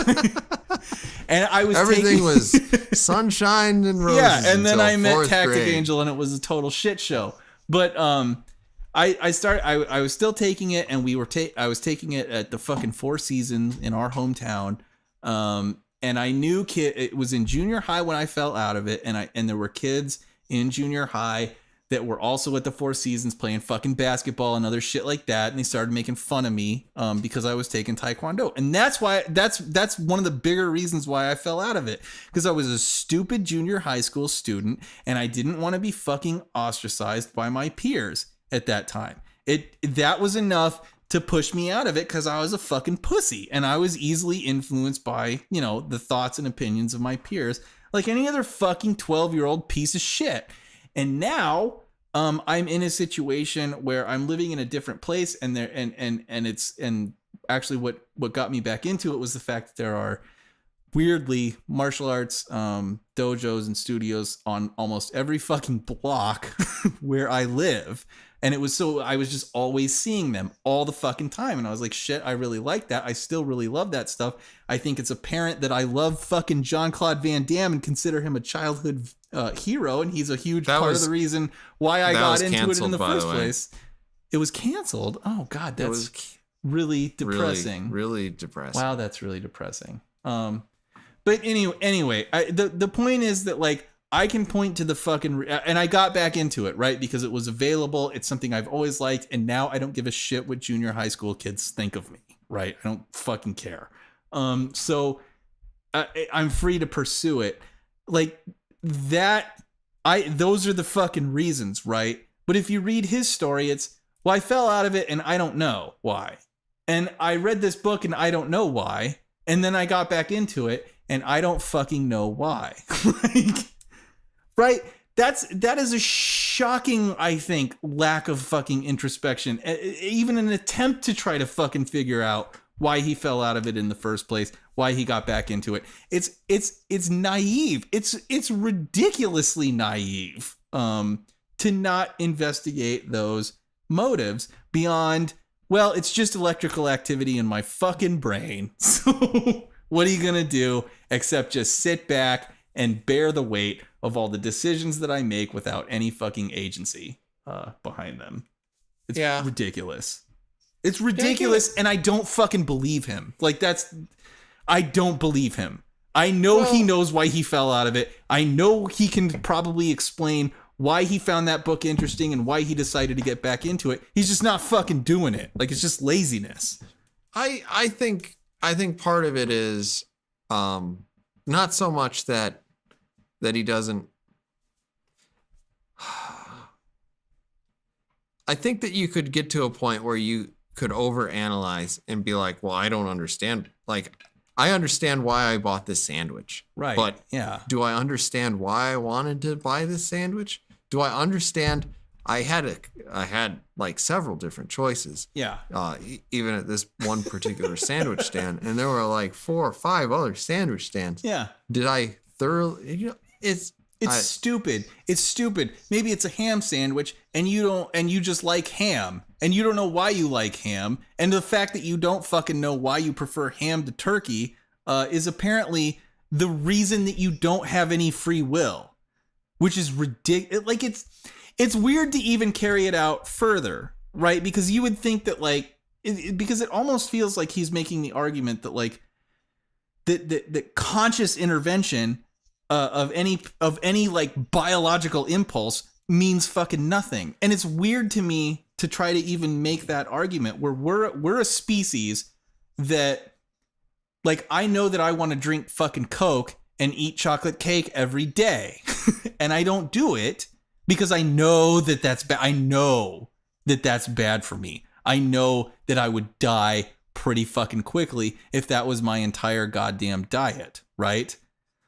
and I was everything was sunshine and roses. Yeah, and then I met Tactic grade. Angel, and it was a total shit show. But I was still taking it, and I was taking it at the fucking Four Seasons in our hometown. And I knew it was in junior high when I fell out of it, and there were kids in junior high that were also at the Four Seasons playing fucking basketball and other shit like that, and they started making fun of me because I was taking Taekwondo. And that's why that's one of the bigger reasons why I fell out of it, because I was a stupid junior high school student and I didn't want to be fucking ostracized by my peers at that time. That was enough to push me out of it, because I was a fucking pussy and I was easily influenced by, you know, the thoughts and opinions of my peers, like any other fucking 12-year-old piece of shit. And now I'm in a situation where I'm living in a different place, and actually what got me back into it was the fact that there are weirdly martial arts dojos and studios on almost every fucking block where I live. And I was just always seeing them all the fucking time. And I was like, shit, I really like that. I still really love that stuff. I think it's apparent that I love fucking Jean-Claude Van Damme and consider him a childhood hero. And he's a huge part of the reason why I got into it in the first place. It was canceled. Oh God, that's really depressing. Really depressing. Wow, that's really depressing. But anyway, the point is that, like, I can point to the fucking, and I got back into it, right? Because it was available. It's something I've always liked. And now I don't give a shit what junior high school kids think of me, right? I don't fucking care. So I'm free to pursue it. Like that, those are the fucking reasons, right? But if you read his story, it's, well, I fell out of it and I don't know why. And I read this book and I don't know why. And then I got back into it and I don't fucking know why. Like, right? That is a shocking, I think, lack of fucking introspection. Even an attempt to try to fucking figure out why he fell out of it in the first place, why he got back into it. It's naive. It's ridiculously naive to not investigate those motives beyond, well, it's just electrical activity in my fucking brain. So what are you going to do except just sit back and bear the weight of all the decisions that I make without any fucking agency behind them? It's ridiculous. It's ridiculous, and I don't fucking believe him. Like, I don't believe him. I know he knows why he fell out of it. I know he can probably explain why he found that book interesting and why he decided to get back into it. He's just not fucking doing it. Like, it's just laziness. I think part of it is not so much that he doesn't. I think that you could get to a point where you could overanalyze and be like, well, I don't understand. Like, I understand why I bought this sandwich. Right. But yeah. Do I understand why I wanted to buy this sandwich? Do I understand? I had like several different choices. Yeah. Even at this one particular sandwich stand, and there were like 4 or 5 other sandwich stands. Yeah. Did I thoroughly? You know, it's stupid. It's stupid. Maybe it's a ham sandwich and you just like ham and you don't know why you like ham. And the fact that you don't fucking know why you prefer ham to turkey is apparently the reason that you don't have any free will, which is ridiculous. Like, it's weird to even carry it out further, right? Because you would think that, like, because it almost feels like he's making the argument that, like, that conscious intervention of any like biological impulse means fucking nothing. And it's weird to me to try to even make that argument where we're a species that, like, I know that I want to drink fucking Coke and eat chocolate cake every day. And I don't do it because I know that that's bad. I know that that's bad for me. I know that I would die pretty fucking quickly if that was my entire goddamn diet, right?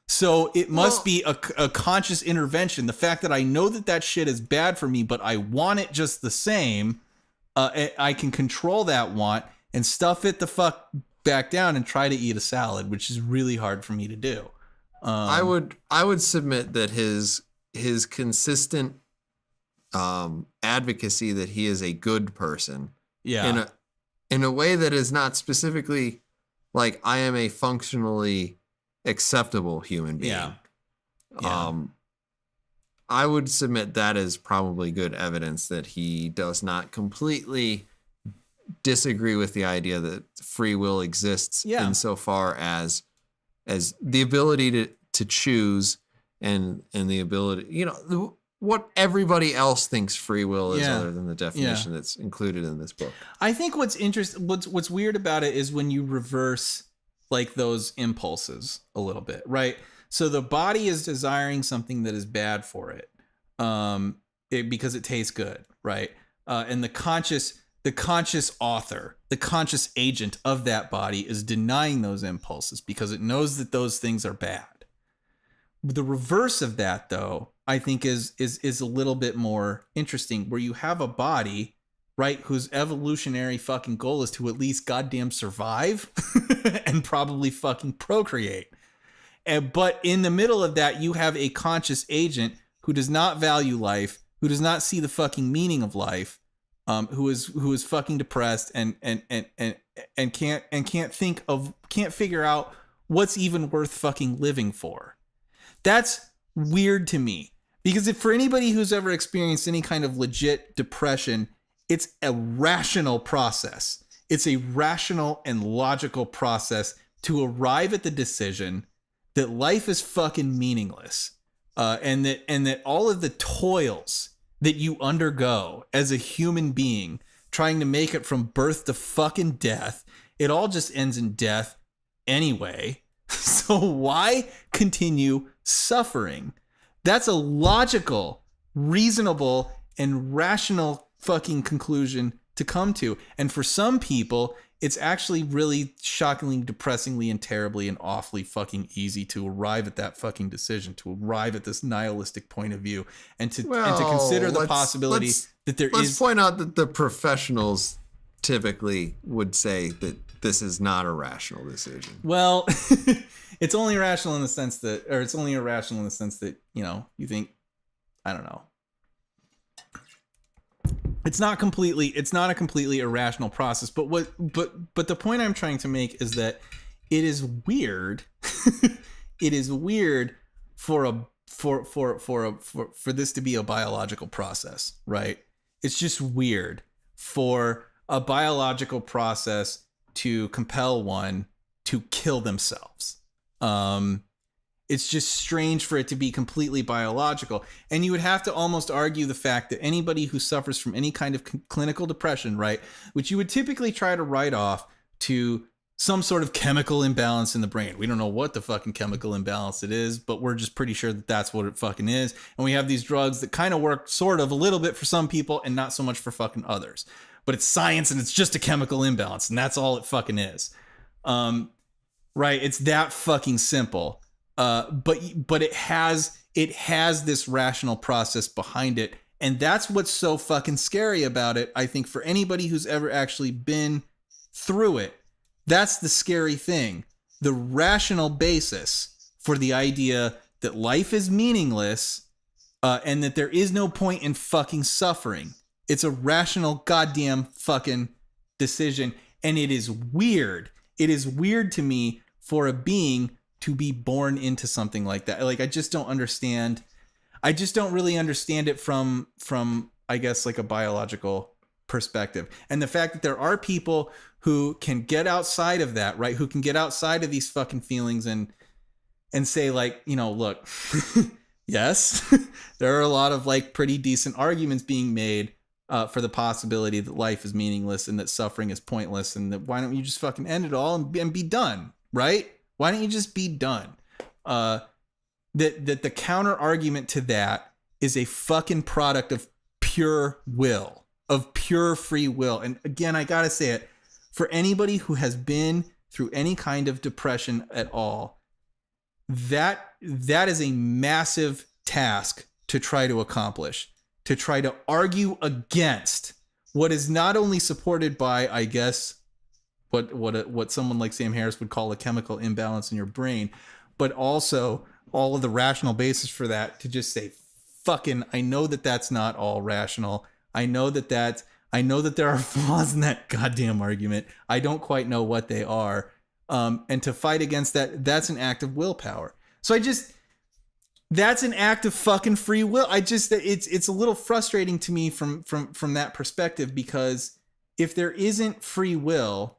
So it must be a conscious intervention. The fact that I know that shit is bad for me, but I want it just the same. I can control that want and stuff it the fuck back down and try to eat a salad, which is really hard for me to do. I would submit that his consistent advocacy that he is a good person, in a way that is not specifically like I am a functionally acceptable human being. I would submit that is probably good evidence that he does not completely disagree with the idea that free will exists insofar as the ability to choose and the ability, you know, what everybody else thinks free will is, Yeah. other than the definition that's included in this book. I think what's interesting, what's weird about it is when you reverse like those impulses a little bit, right? So the body is desiring something that is bad for it, because it tastes good, right? And the conscious author, the conscious agent of that body is denying those impulses because it knows that those things are bad. The reverse of that, though, I think is a little bit more interesting, where you have a body, right, whose evolutionary fucking goal is to at least goddamn survive and probably fucking procreate. But in the middle of that, you have a conscious agent who does not value life, who does not see the fucking meaning of life, who is fucking depressed and can't figure out what's even worth fucking living for. That's weird to me, because if for anybody who's ever experienced any kind of legit depression, it's a rational process. It's a rational and logical process to arrive at the decision that life is fucking meaningless, and that all of the toils that you undergo as a human being trying to make it from birth to fucking death, it all just ends in death anyway. So why continue suffering? That's a logical, reasonable, and rational fucking conclusion to come to. And for some people, it's actually really shockingly, depressingly, and terribly and awfully fucking easy to arrive at that fucking decision, to arrive at this nihilistic point of view, and to consider the possibility that let's point out that the professionals typically would say that this is not a rational decision. Well, it's only irrational in the sense that, you know, you think, I don't know. It's not a completely irrational process, but the point I'm trying to make is that it is weird. It is weird for this to be a biological process, right? It's just weird for a biological process to compel one to kill themselves. It's just strange for it to be completely biological. And you would have to almost argue the fact that anybody who suffers from any kind of clinical depression, right, which you would typically try to write off to some sort of chemical imbalance in the brain. We don't know what the fucking chemical imbalance it is, but we're just pretty sure that that's what it fucking is. And we have these drugs that kind of work sort of a little bit for some people and not so much for fucking others. But it's science and it's just a chemical imbalance, and that's all it fucking is. Right? It's that fucking simple. But it has this rational process behind it, and that's what's so fucking scary about it. I think for anybody who's ever actually been through it, that's the scary thing. The rational basis for the idea that life is meaningless, and that there is no point in fucking suffering. It's a rational goddamn fucking decision, and it is weird. It is weird to me for a being to be born into something like that. Like, I just don't understand. I just don't really understand it from I guess, like a biological perspective. And the fact that there are people who can get outside of that, right? Who can get outside of these fucking feelings and say, like, you know, look, yes, there are a lot of like pretty decent arguments being made for the possibility that life is meaningless and that suffering is pointless, and that why don't you just fucking end it all and be done, right? Why don't you just be done? That the counter argument to that is a fucking product of pure will, of pure free will. And again, I gotta say it, for anybody who has been through any kind of depression at all, that is a massive task to try to accomplish, to try to argue against what is not only supported by, I guess, what someone like Sam Harris would call a chemical imbalance in your brain, but also all of the rational basis for that, to just say, fucking, I know that that's not all rational. I know that there are flaws in that goddamn argument. I don't quite know what they are. And to fight against that, that's an act of willpower. So that's an act of fucking free will. It's a little frustrating to me from that perspective, because if there isn't free will,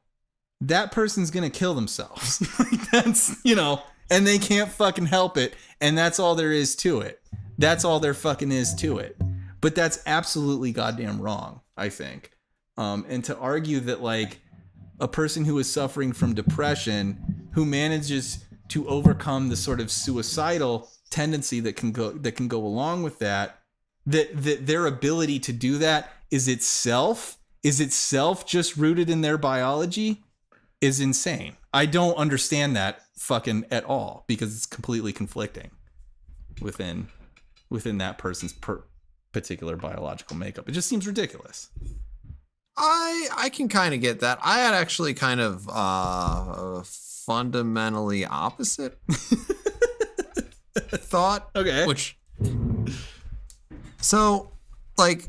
that person's going to kill themselves. Like, that's, you know, and they can't fucking help it. And that's all there is to it. That's all there fucking is to it. But that's absolutely goddamn wrong, I think. And to argue that like a person who is suffering from depression, who manages to overcome the sort of suicidal tendency that can go along with that their ability to do that is itself just rooted in their biology is insane. I don't understand that fucking at all, because it's completely conflicting within that person's particular biological makeup. It just seems ridiculous. I can kind of get that. I had actually kind of fundamentally opposite thought. Okay. So like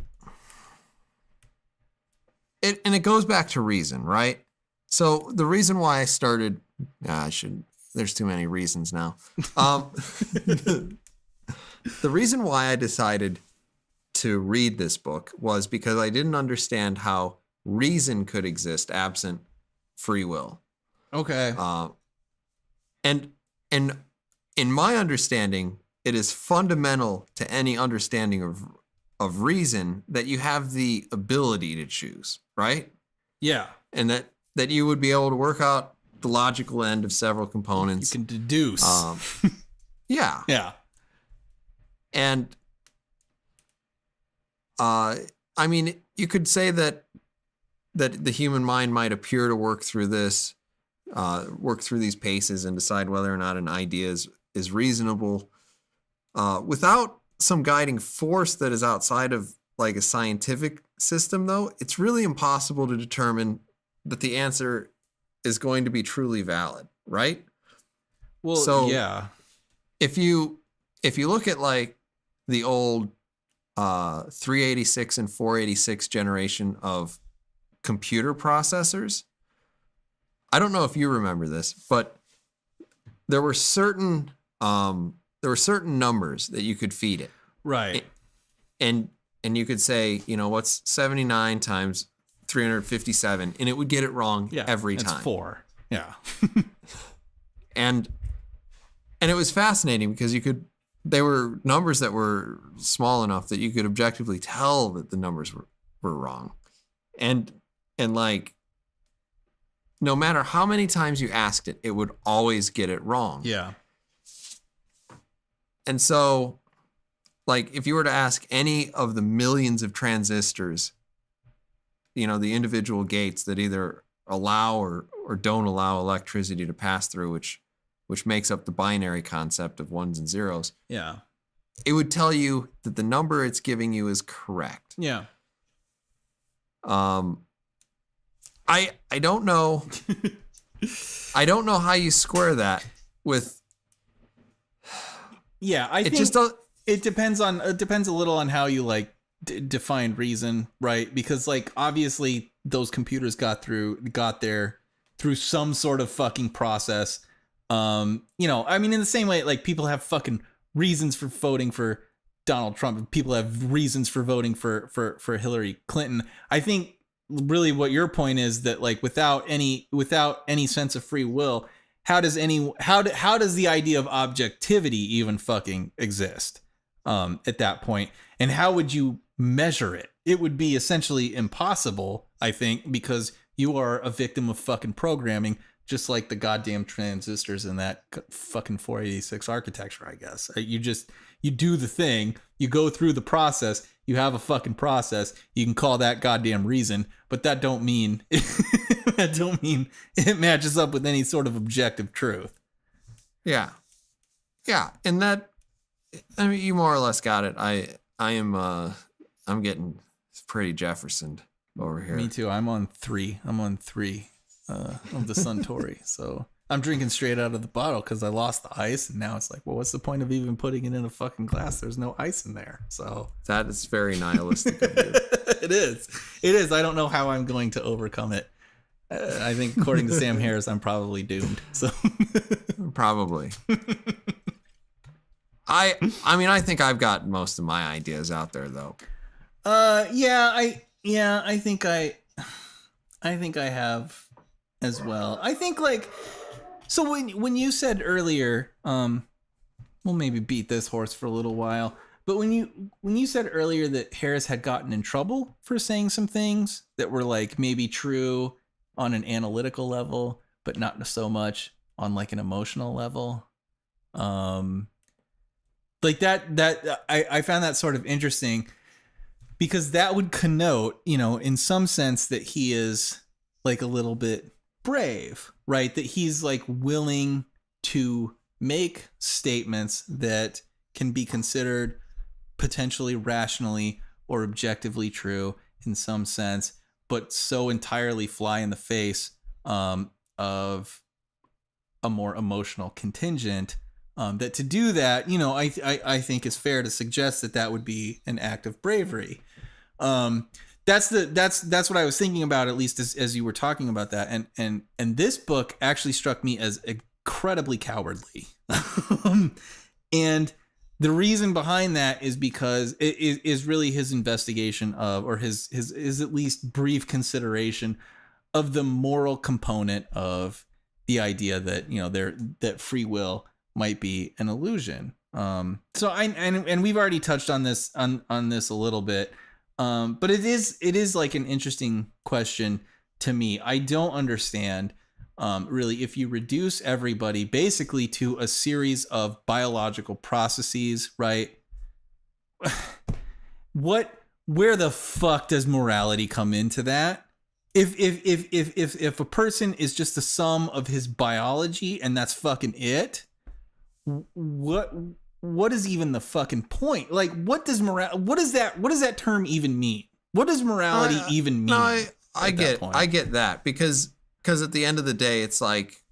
it goes back to reason, right? So the reason why I started, there's too many reasons now. The reason why I decided to read this book was because I didn't understand how reason could exist absent free will. Okay. And in my understanding, it is fundamental to any understanding of reason that you have the ability to choose, right? Yeah. And that you would be able to work out the logical end of several components. You can deduce. Yeah. Yeah. And I mean, you could say that the human mind might appear to work through these paces and decide whether or not an idea is reasonable without some guiding force that is outside of like a scientific system. Though it's really impossible to determine that the answer is going to be truly valid, right? Well, so yeah. If you look at like the old 386 and 486 generation of computer processors, I don't know if you remember this, but there were certain numbers that you could feed it. Right. And you could say, what's 79 times 357, and it would get it wrong every time. It's 4. Yeah. And it was fascinating because they were numbers that were small enough that you could objectively tell that the numbers were wrong. And like, no matter how many times you asked it, it would always get it wrong. Yeah. And so, like, if you were to ask any of the millions of transistors, the individual gates that either allow or don't allow electricity to pass through, which makes up the binary concept of ones and zeros. Yeah. It would tell you that the number it's giving you is correct. Yeah. I don't know. I don't know how you square that with. Yeah, I think it depends a little on how you like define reason, right? Because like obviously those computers got there through some sort of fucking process. I mean, in the same way, like people have fucking reasons for voting for Donald Trump. People have reasons for voting for Hillary Clinton. I think really what your point is that like without any sense of free will, how does the idea of objectivity even fucking exist at that point? And how would you measure it? It would be essentially impossible, I think, because you are a victim of fucking programming, just like the goddamn transistors in that fucking 486 architecture, I guess. You do the thing, you go through the process, you have a fucking process, you can call that goddamn reason, but that don't mean it matches up with any sort of objective truth. Yeah. Yeah, and that, I mean, you more or less got it. I'm getting pretty Jeffersoned over here. Me too. I'm on 3 of the Suntory. So I'm drinking straight out of the bottle because I lost the ice, and now it's like, well, what's the point of even putting it in a fucking glass? There's no ice in there. So that is very nihilistic of you. It is. I don't know how I'm going to overcome it. I think according to Sam Harris, I'm probably doomed. So probably. I mean, I think I've got most of my ideas out there though. I think I have as well. I think like, so when you said earlier, we'll maybe beat this horse for a little while, But when you said earlier that Harris had gotten in trouble for saying some things that were like maybe true on an analytical level, but not so much on like an emotional level, like that I found that sort of interesting, because that would connote, in some sense, that he is like a little bit brave, right? That he's like willing to make statements that can be considered potentially rationally or objectively true in some sense, but so entirely fly in the face of a more emotional contingent, that to do that, I think is fair to suggest that would be an act of bravery. That's what I was thinking about, at least as you were talking about that. And this book actually struck me as incredibly cowardly. And the reason behind that is because it is really his investigation of, or his at least brief consideration of the moral component of the idea that, that free will might be an illusion. So we've already touched on this on this a little bit. But it is like an interesting question to me. I don't understand, really, if you reduce everybody basically to a series of biological processes, right? Where the fuck does morality come into that? If a person is just the sum of his biology and that's fucking it, what is even the fucking point? Like, what does that term even mean? What does morality even mean? No, I get that, because at the end of the day, it's like,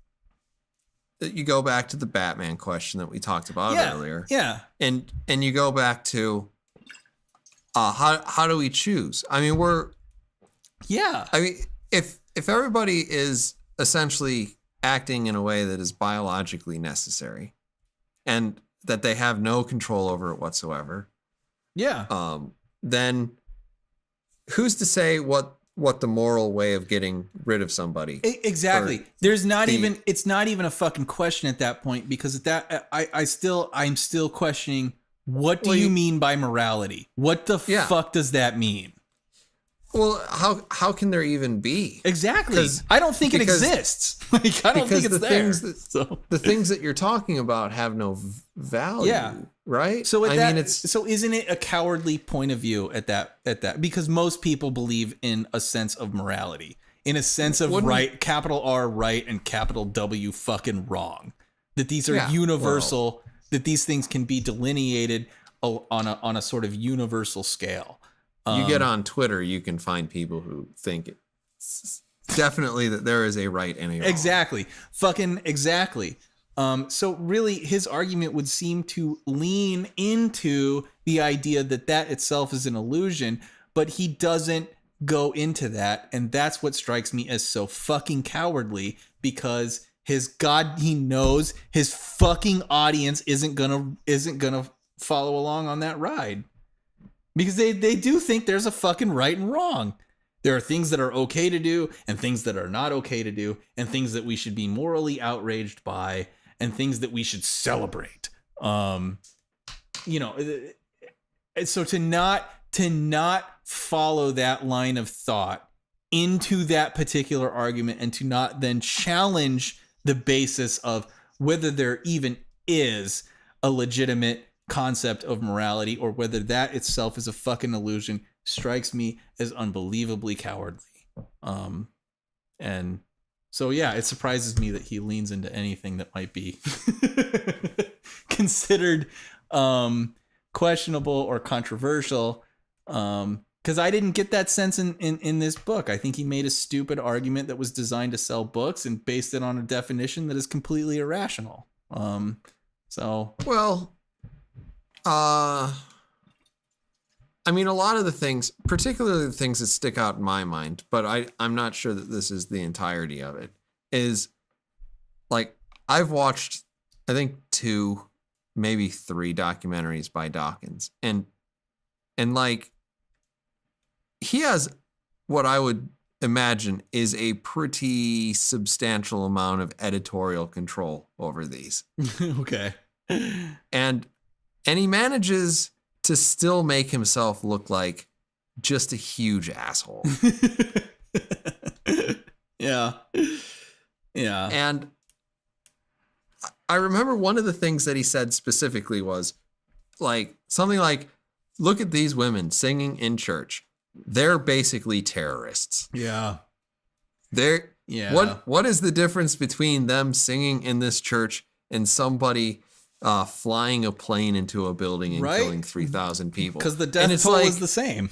you go back to the Batman question that we talked about earlier. Yeah. And you go back to how do we choose? I mean, if everybody is essentially acting in a way that is biologically necessary and that they have no control over it whatsoever, then who's to say what the moral way of getting rid of somebody? Exactly. There's not it's not even a fucking question at that point, because at that I'm still questioning, what do you mean by morality? What the fuck does that mean? Well, how can there even be? Exactly. I don't think it exists. Like, I don't think it's there. The things that you're talking about have no value. Yeah. Right. So isn't it a cowardly point of view at that? Because most people believe in a sense of morality, in a sense of right, capital R right and capital W fucking wrong. That these are universal. That these things can be delineated on a sort of universal scale. You get on Twitter, you can find people who think it's definitely that there is a right and a wrong. Exactly. Fucking exactly. So really, his argument would seem to lean into the idea that itself is an illusion, but he doesn't go into that. And that's what strikes me as so fucking cowardly, because he knows his fucking audience isn't gonna follow along on that ride. Because they do think there's a fucking right and wrong. There are things that are okay to do and things that are not okay to do, and things that we should be morally outraged by and things that we should celebrate. And so to not follow that line of thought into that particular argument, and to not then challenge the basis of whether there even is a legitimate concept of morality, or whether that itself is a fucking illusion, strikes me as unbelievably cowardly. And so it surprises me that he leans into anything that might be considered questionable or controversial, because I didn't get that sense in this book. I think he made a stupid argument that was designed to sell books and based it on a definition that is completely irrational. I mean, a lot of the things, particularly the things that stick out in my mind, but I'm not sure that this is the entirety of it, is like, I've watched, I think 2, maybe 3 documentaries by Dawkins, and like, he has what I would imagine is a pretty substantial amount of editorial control over these. Okay. And he manages to still make himself look like just a huge asshole. Yeah. Yeah. And I remember one of the things that he said specifically was like something like, look at these women singing in church. They're basically terrorists. Yeah. What is the difference between them singing in this church and somebody flying a plane into a building and killing 3,000 people? Because the death toll is the same.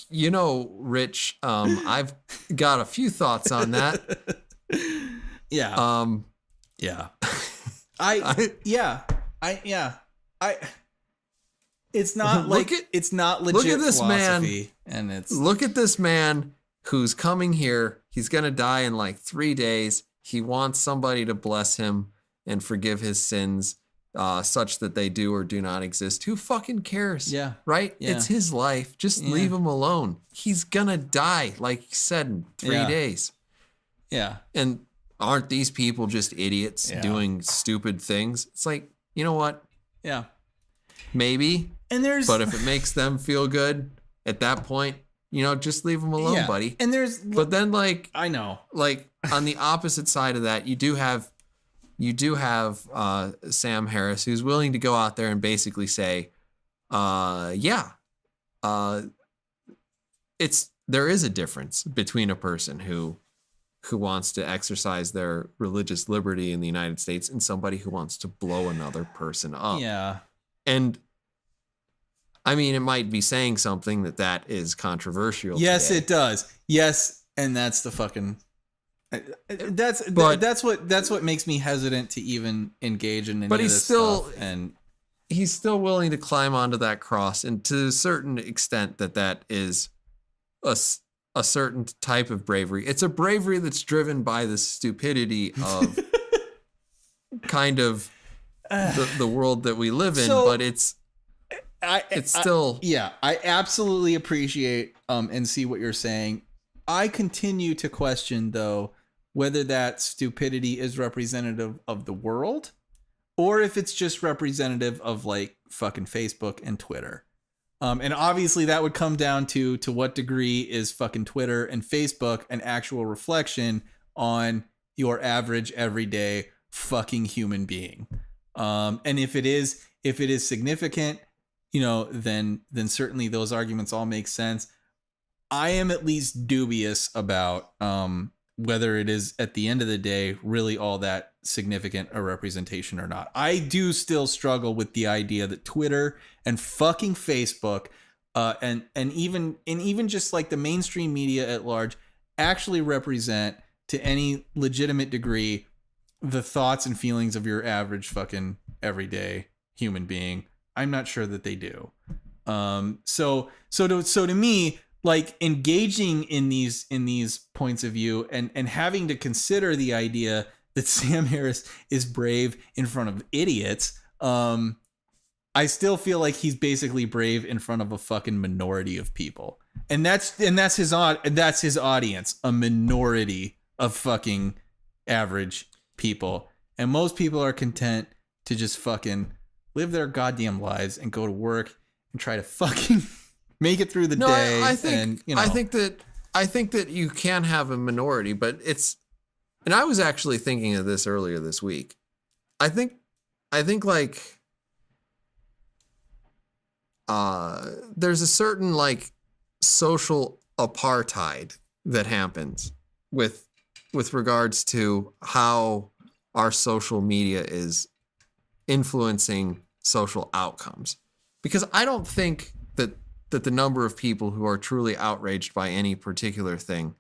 You know, Rich, I've got a few thoughts on that. Yeah. Yeah. It's not it's not legit. Look at this philosophy, man. And look at this man who's coming here. He's gonna die in like 3 days. He wants somebody to bless him and forgive his sins, such that they do or do not exist. Who fucking cares? Yeah. Right? Yeah. It's his life. Just leave him alone. He's gonna die, like you said, in 3 days. Yeah. And aren't these people just idiots doing stupid things? It's like, you know what? Yeah. Maybe. But if it makes them feel good at that point, you know, just leave them alone, buddy. And but then like, I know, like on the opposite side of that, you do have Sam Harris, who's willing to go out there and basically say, there is a difference between a person who wants to exercise their religious liberty in the United States and somebody who wants to blow another person up. Yeah. And I mean, it might be saying something that is controversial. Yes, today. it does. Yes. And that's the fucking, that's what makes me hesitant to even engage in any of this stuff. And he's still willing to climb onto that cross. And to a certain extent that is a certain type of bravery. It's a bravery that's driven by the stupidity of kind of the world that we live in, but it's still. I absolutely appreciate and see what you're saying. I continue to question, though, whether that stupidity is representative of the world or if it's just representative of like fucking Facebook and Twitter. And obviously that would come down to what degree is fucking Twitter and Facebook an actual reflection on your average everyday fucking human being. And if it is significant, you know, then certainly those arguments all make sense. I am at least dubious about whether it is at the end of the day really all that significant a representation or not. I do still struggle with the idea that Twitter and fucking Facebook and even just like the mainstream media at large actually represent to any legitimate degree the thoughts and feelings of your average fucking everyday human being. I'm not sure that they do. So to me, like engaging in these points of view and having to consider the idea that Sam Harris is brave in front of idiots, I still feel like he's basically brave in front of a fucking minority of people, and that's his audience, a minority of fucking average people, and most people are content to just fucking live their goddamn lives and go to work and try to fucking make it through the day. I think that you can have a minority, but and I was actually thinking of this earlier this week. I think like there's a certain like social apartheid that happens with regards to how our social media is influencing social outcomes. Because I don't think that the number of people who are truly outraged by any particular thing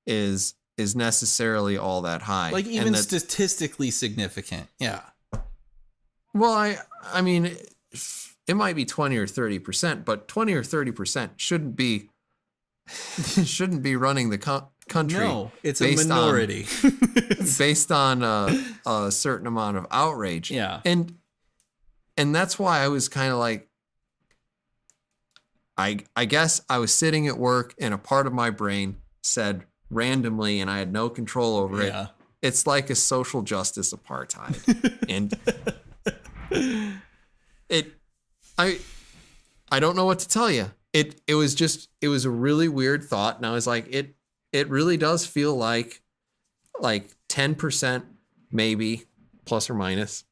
is necessarily all that high. Like even statistically significant. Yeah. Well, I mean, it might be 20 or 30%, but 20 or 30% shouldn't be running the country. No, it's a minority. Based on a certain amount of outrage. Yeah. And that's why I was kind of like, I guess I was sitting at work and a part of my brain said randomly, and I had no control over it, it's like a social justice apartheid. I don't know what to tell you. It was a really weird thought, and I was like, it really does feel like 10% maybe, plus or minus,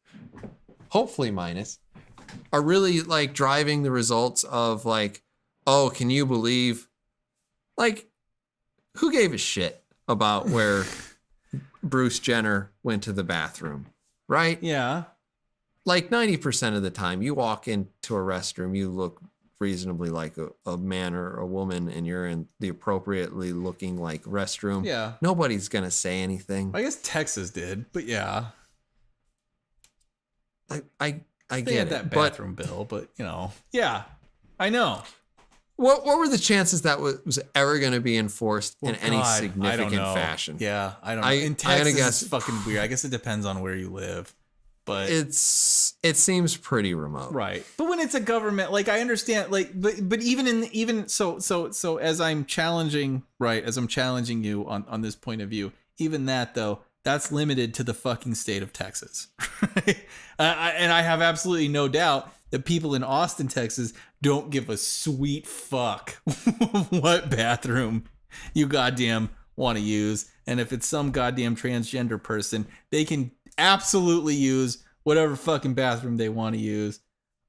hopefully minus, are really like driving the results of like, oh, can you believe, like, who gave a shit about where Bruce Jenner went to the bathroom, right? Yeah. Like 90% of the time you walk into a restroom, you look reasonably like a man or a woman, and you're in the appropriately looking like restroom. Yeah. Nobody's going to say anything. I guess Texas did, but yeah. I They get had it. that bathroom bill, but you know. Yeah. I know. What were the chances that was ever going to be enforced in any God, I significant don't know. fashion? Yeah, I don't know. In I'm Texas, gonna guess it's fucking weird. I guess it depends on where you live. But it seems pretty remote. right. But when it's a government, like I understand, like but even so as I'm challenging, right, as I'm challenging you on this point of view, even that though, that's limited to the fucking state of Texas. Right? And I have absolutely no doubt that people in Austin, Texas don't give a sweet fuck what bathroom you goddamn want to use. And if it's some goddamn transgender person, they can absolutely use whatever fucking bathroom they want to use.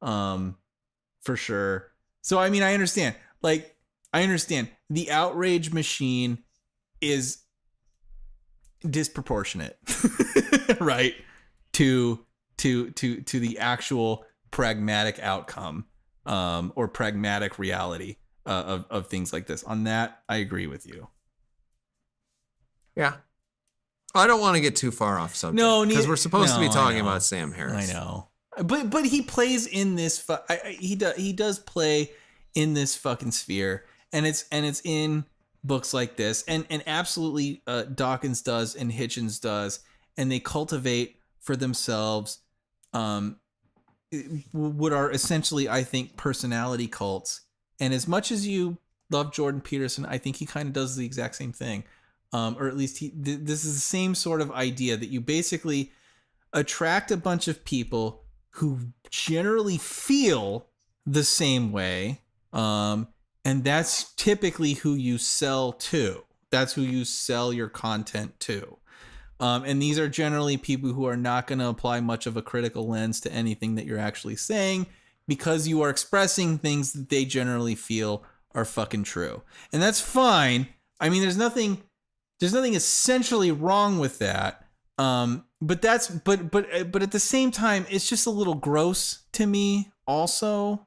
For sure. So, I mean, I understand. Like, I understand the outrage machine is disproportionate, right? To the actual pragmatic outcome, or pragmatic reality of things like this. On that, I agree with you. Yeah. I don't want to get too far off subject. No, because we're supposed to be talking about Sam Harris. I know, but he plays in this. He does play in this fucking sphere, and it's in books like this, and absolutely Dawkins does and Hitchens does, and they cultivate for themselves what are essentially, I think, personality cults. And as much as you love Jordan Peterson, I think he kind of does the exact same thing. Or at least this is the same sort of idea that you basically attract a bunch of people who generally feel the same way. And that's typically who you sell to. That's who you sell your content to. And these are generally people who are not going to apply much of a critical lens to anything that you're actually saying, because you are expressing things that they generally feel are fucking true. And that's fine. I mean, there's nothing essentially wrong with that. But at the same time, it's just a little gross to me also.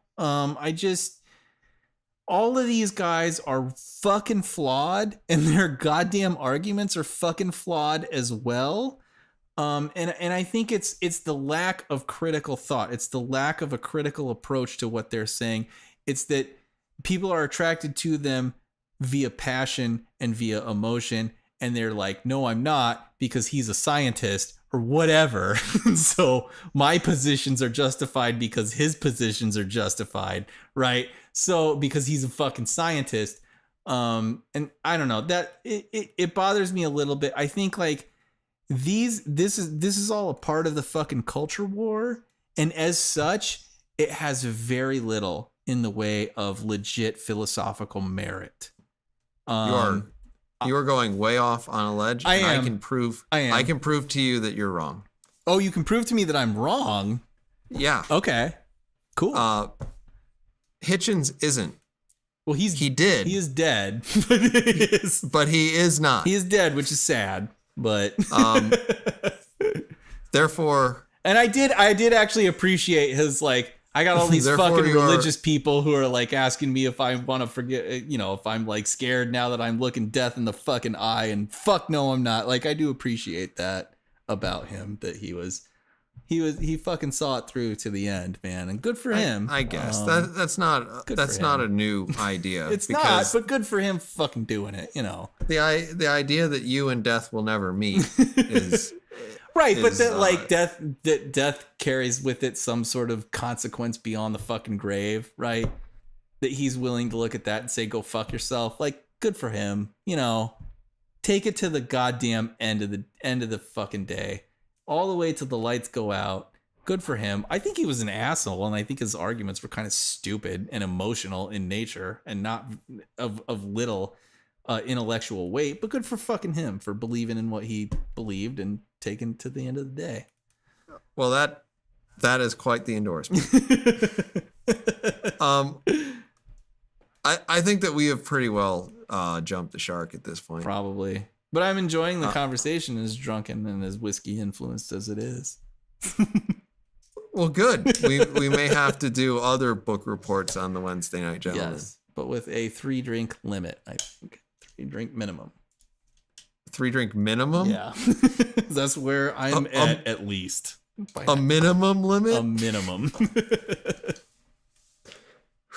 All of these guys are fucking flawed, and their goddamn arguments are fucking flawed as well. And I think it's the lack of critical thought. It's the lack of a critical approach to what they're saying. It's that people are attracted to them via passion and via emotion, and they're like, no, I'm not, because he's a scientist or whatever. So my positions are justified because his positions are justified, right? So because he's a fucking scientist. And I don't know, that it bothers me a little bit. I think like this is all a part of the fucking culture war, and as such, it has very little in the way of legit philosophical merit. You are going way off on a ledge. I am. I can prove to you that you're wrong. Oh, you can prove to me that I'm wrong? Yeah. Okay. Cool. Hitchens isn't. Well, he did. He is dead. But he is not. He is dead, which is sad. But therefore, and I did actually appreciate his, like, I got all these fucking religious people who are like asking me if I want to forget, if I'm like scared now that I'm looking death in the fucking eye, and fuck no, I'm not. Like, I do appreciate that about him, that he fucking saw it through to the end, man, and good for him. I guess that's not a new idea. It's not, but good for him fucking doing it. The idea that you and death will never meet is. Right, but that like death carries with it some sort of consequence beyond the fucking grave, right? That he's willing to look at that and say, "Go fuck yourself." Like, good for him. Take it to the goddamn end of the fucking day, all the way till the lights go out. good for him. I think he was an asshole, and I think his arguments were kind of stupid and emotional in nature and not of little intellectual weight, but good for fucking him for believing in what he believed and taking to the end of the day. Well, that is quite the endorsement. I think that we have pretty well jumped the shark at this point. Probably. But I'm enjoying the conversation, as drunken and as whiskey influenced as it is. Well, good. We may have to do other book reports on the Wednesday Night Gentleman. Yes, but with a 3-drink limit, I think. 3-drink minimum. 3-drink minimum? Yeah. That's where I'm at least. A minimum limit? A minimum.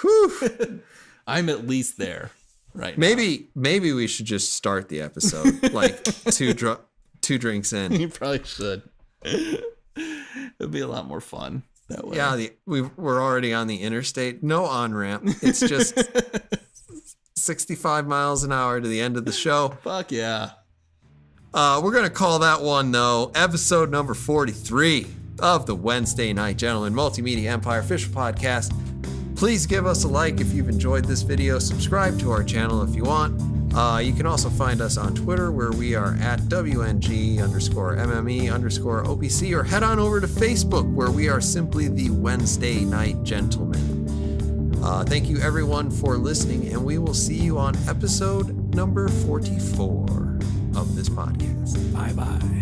Whew. I'm at least there right maybe we should just start the episode like two drinks now. in. You probably should. It'd be a lot more fun that way. Yeah, we're already on the interstate. No on-ramp. It's just 65 miles an hour to the end of the show. Fuck yeah. We're going to call that one, though, episode number 43 of the Wednesday Night Gentleman Multimedia Empire official podcast. Please give us a like if you've enjoyed this video. Subscribe to our channel if you want. You can also find us on Twitter, where we are at WNG_MME_OPC, or head on over to Facebook, where we are simply the Wednesday Night Gentlemen. Thank you, everyone, for listening, and we will see you on episode number 44 of this podcast. Bye-bye.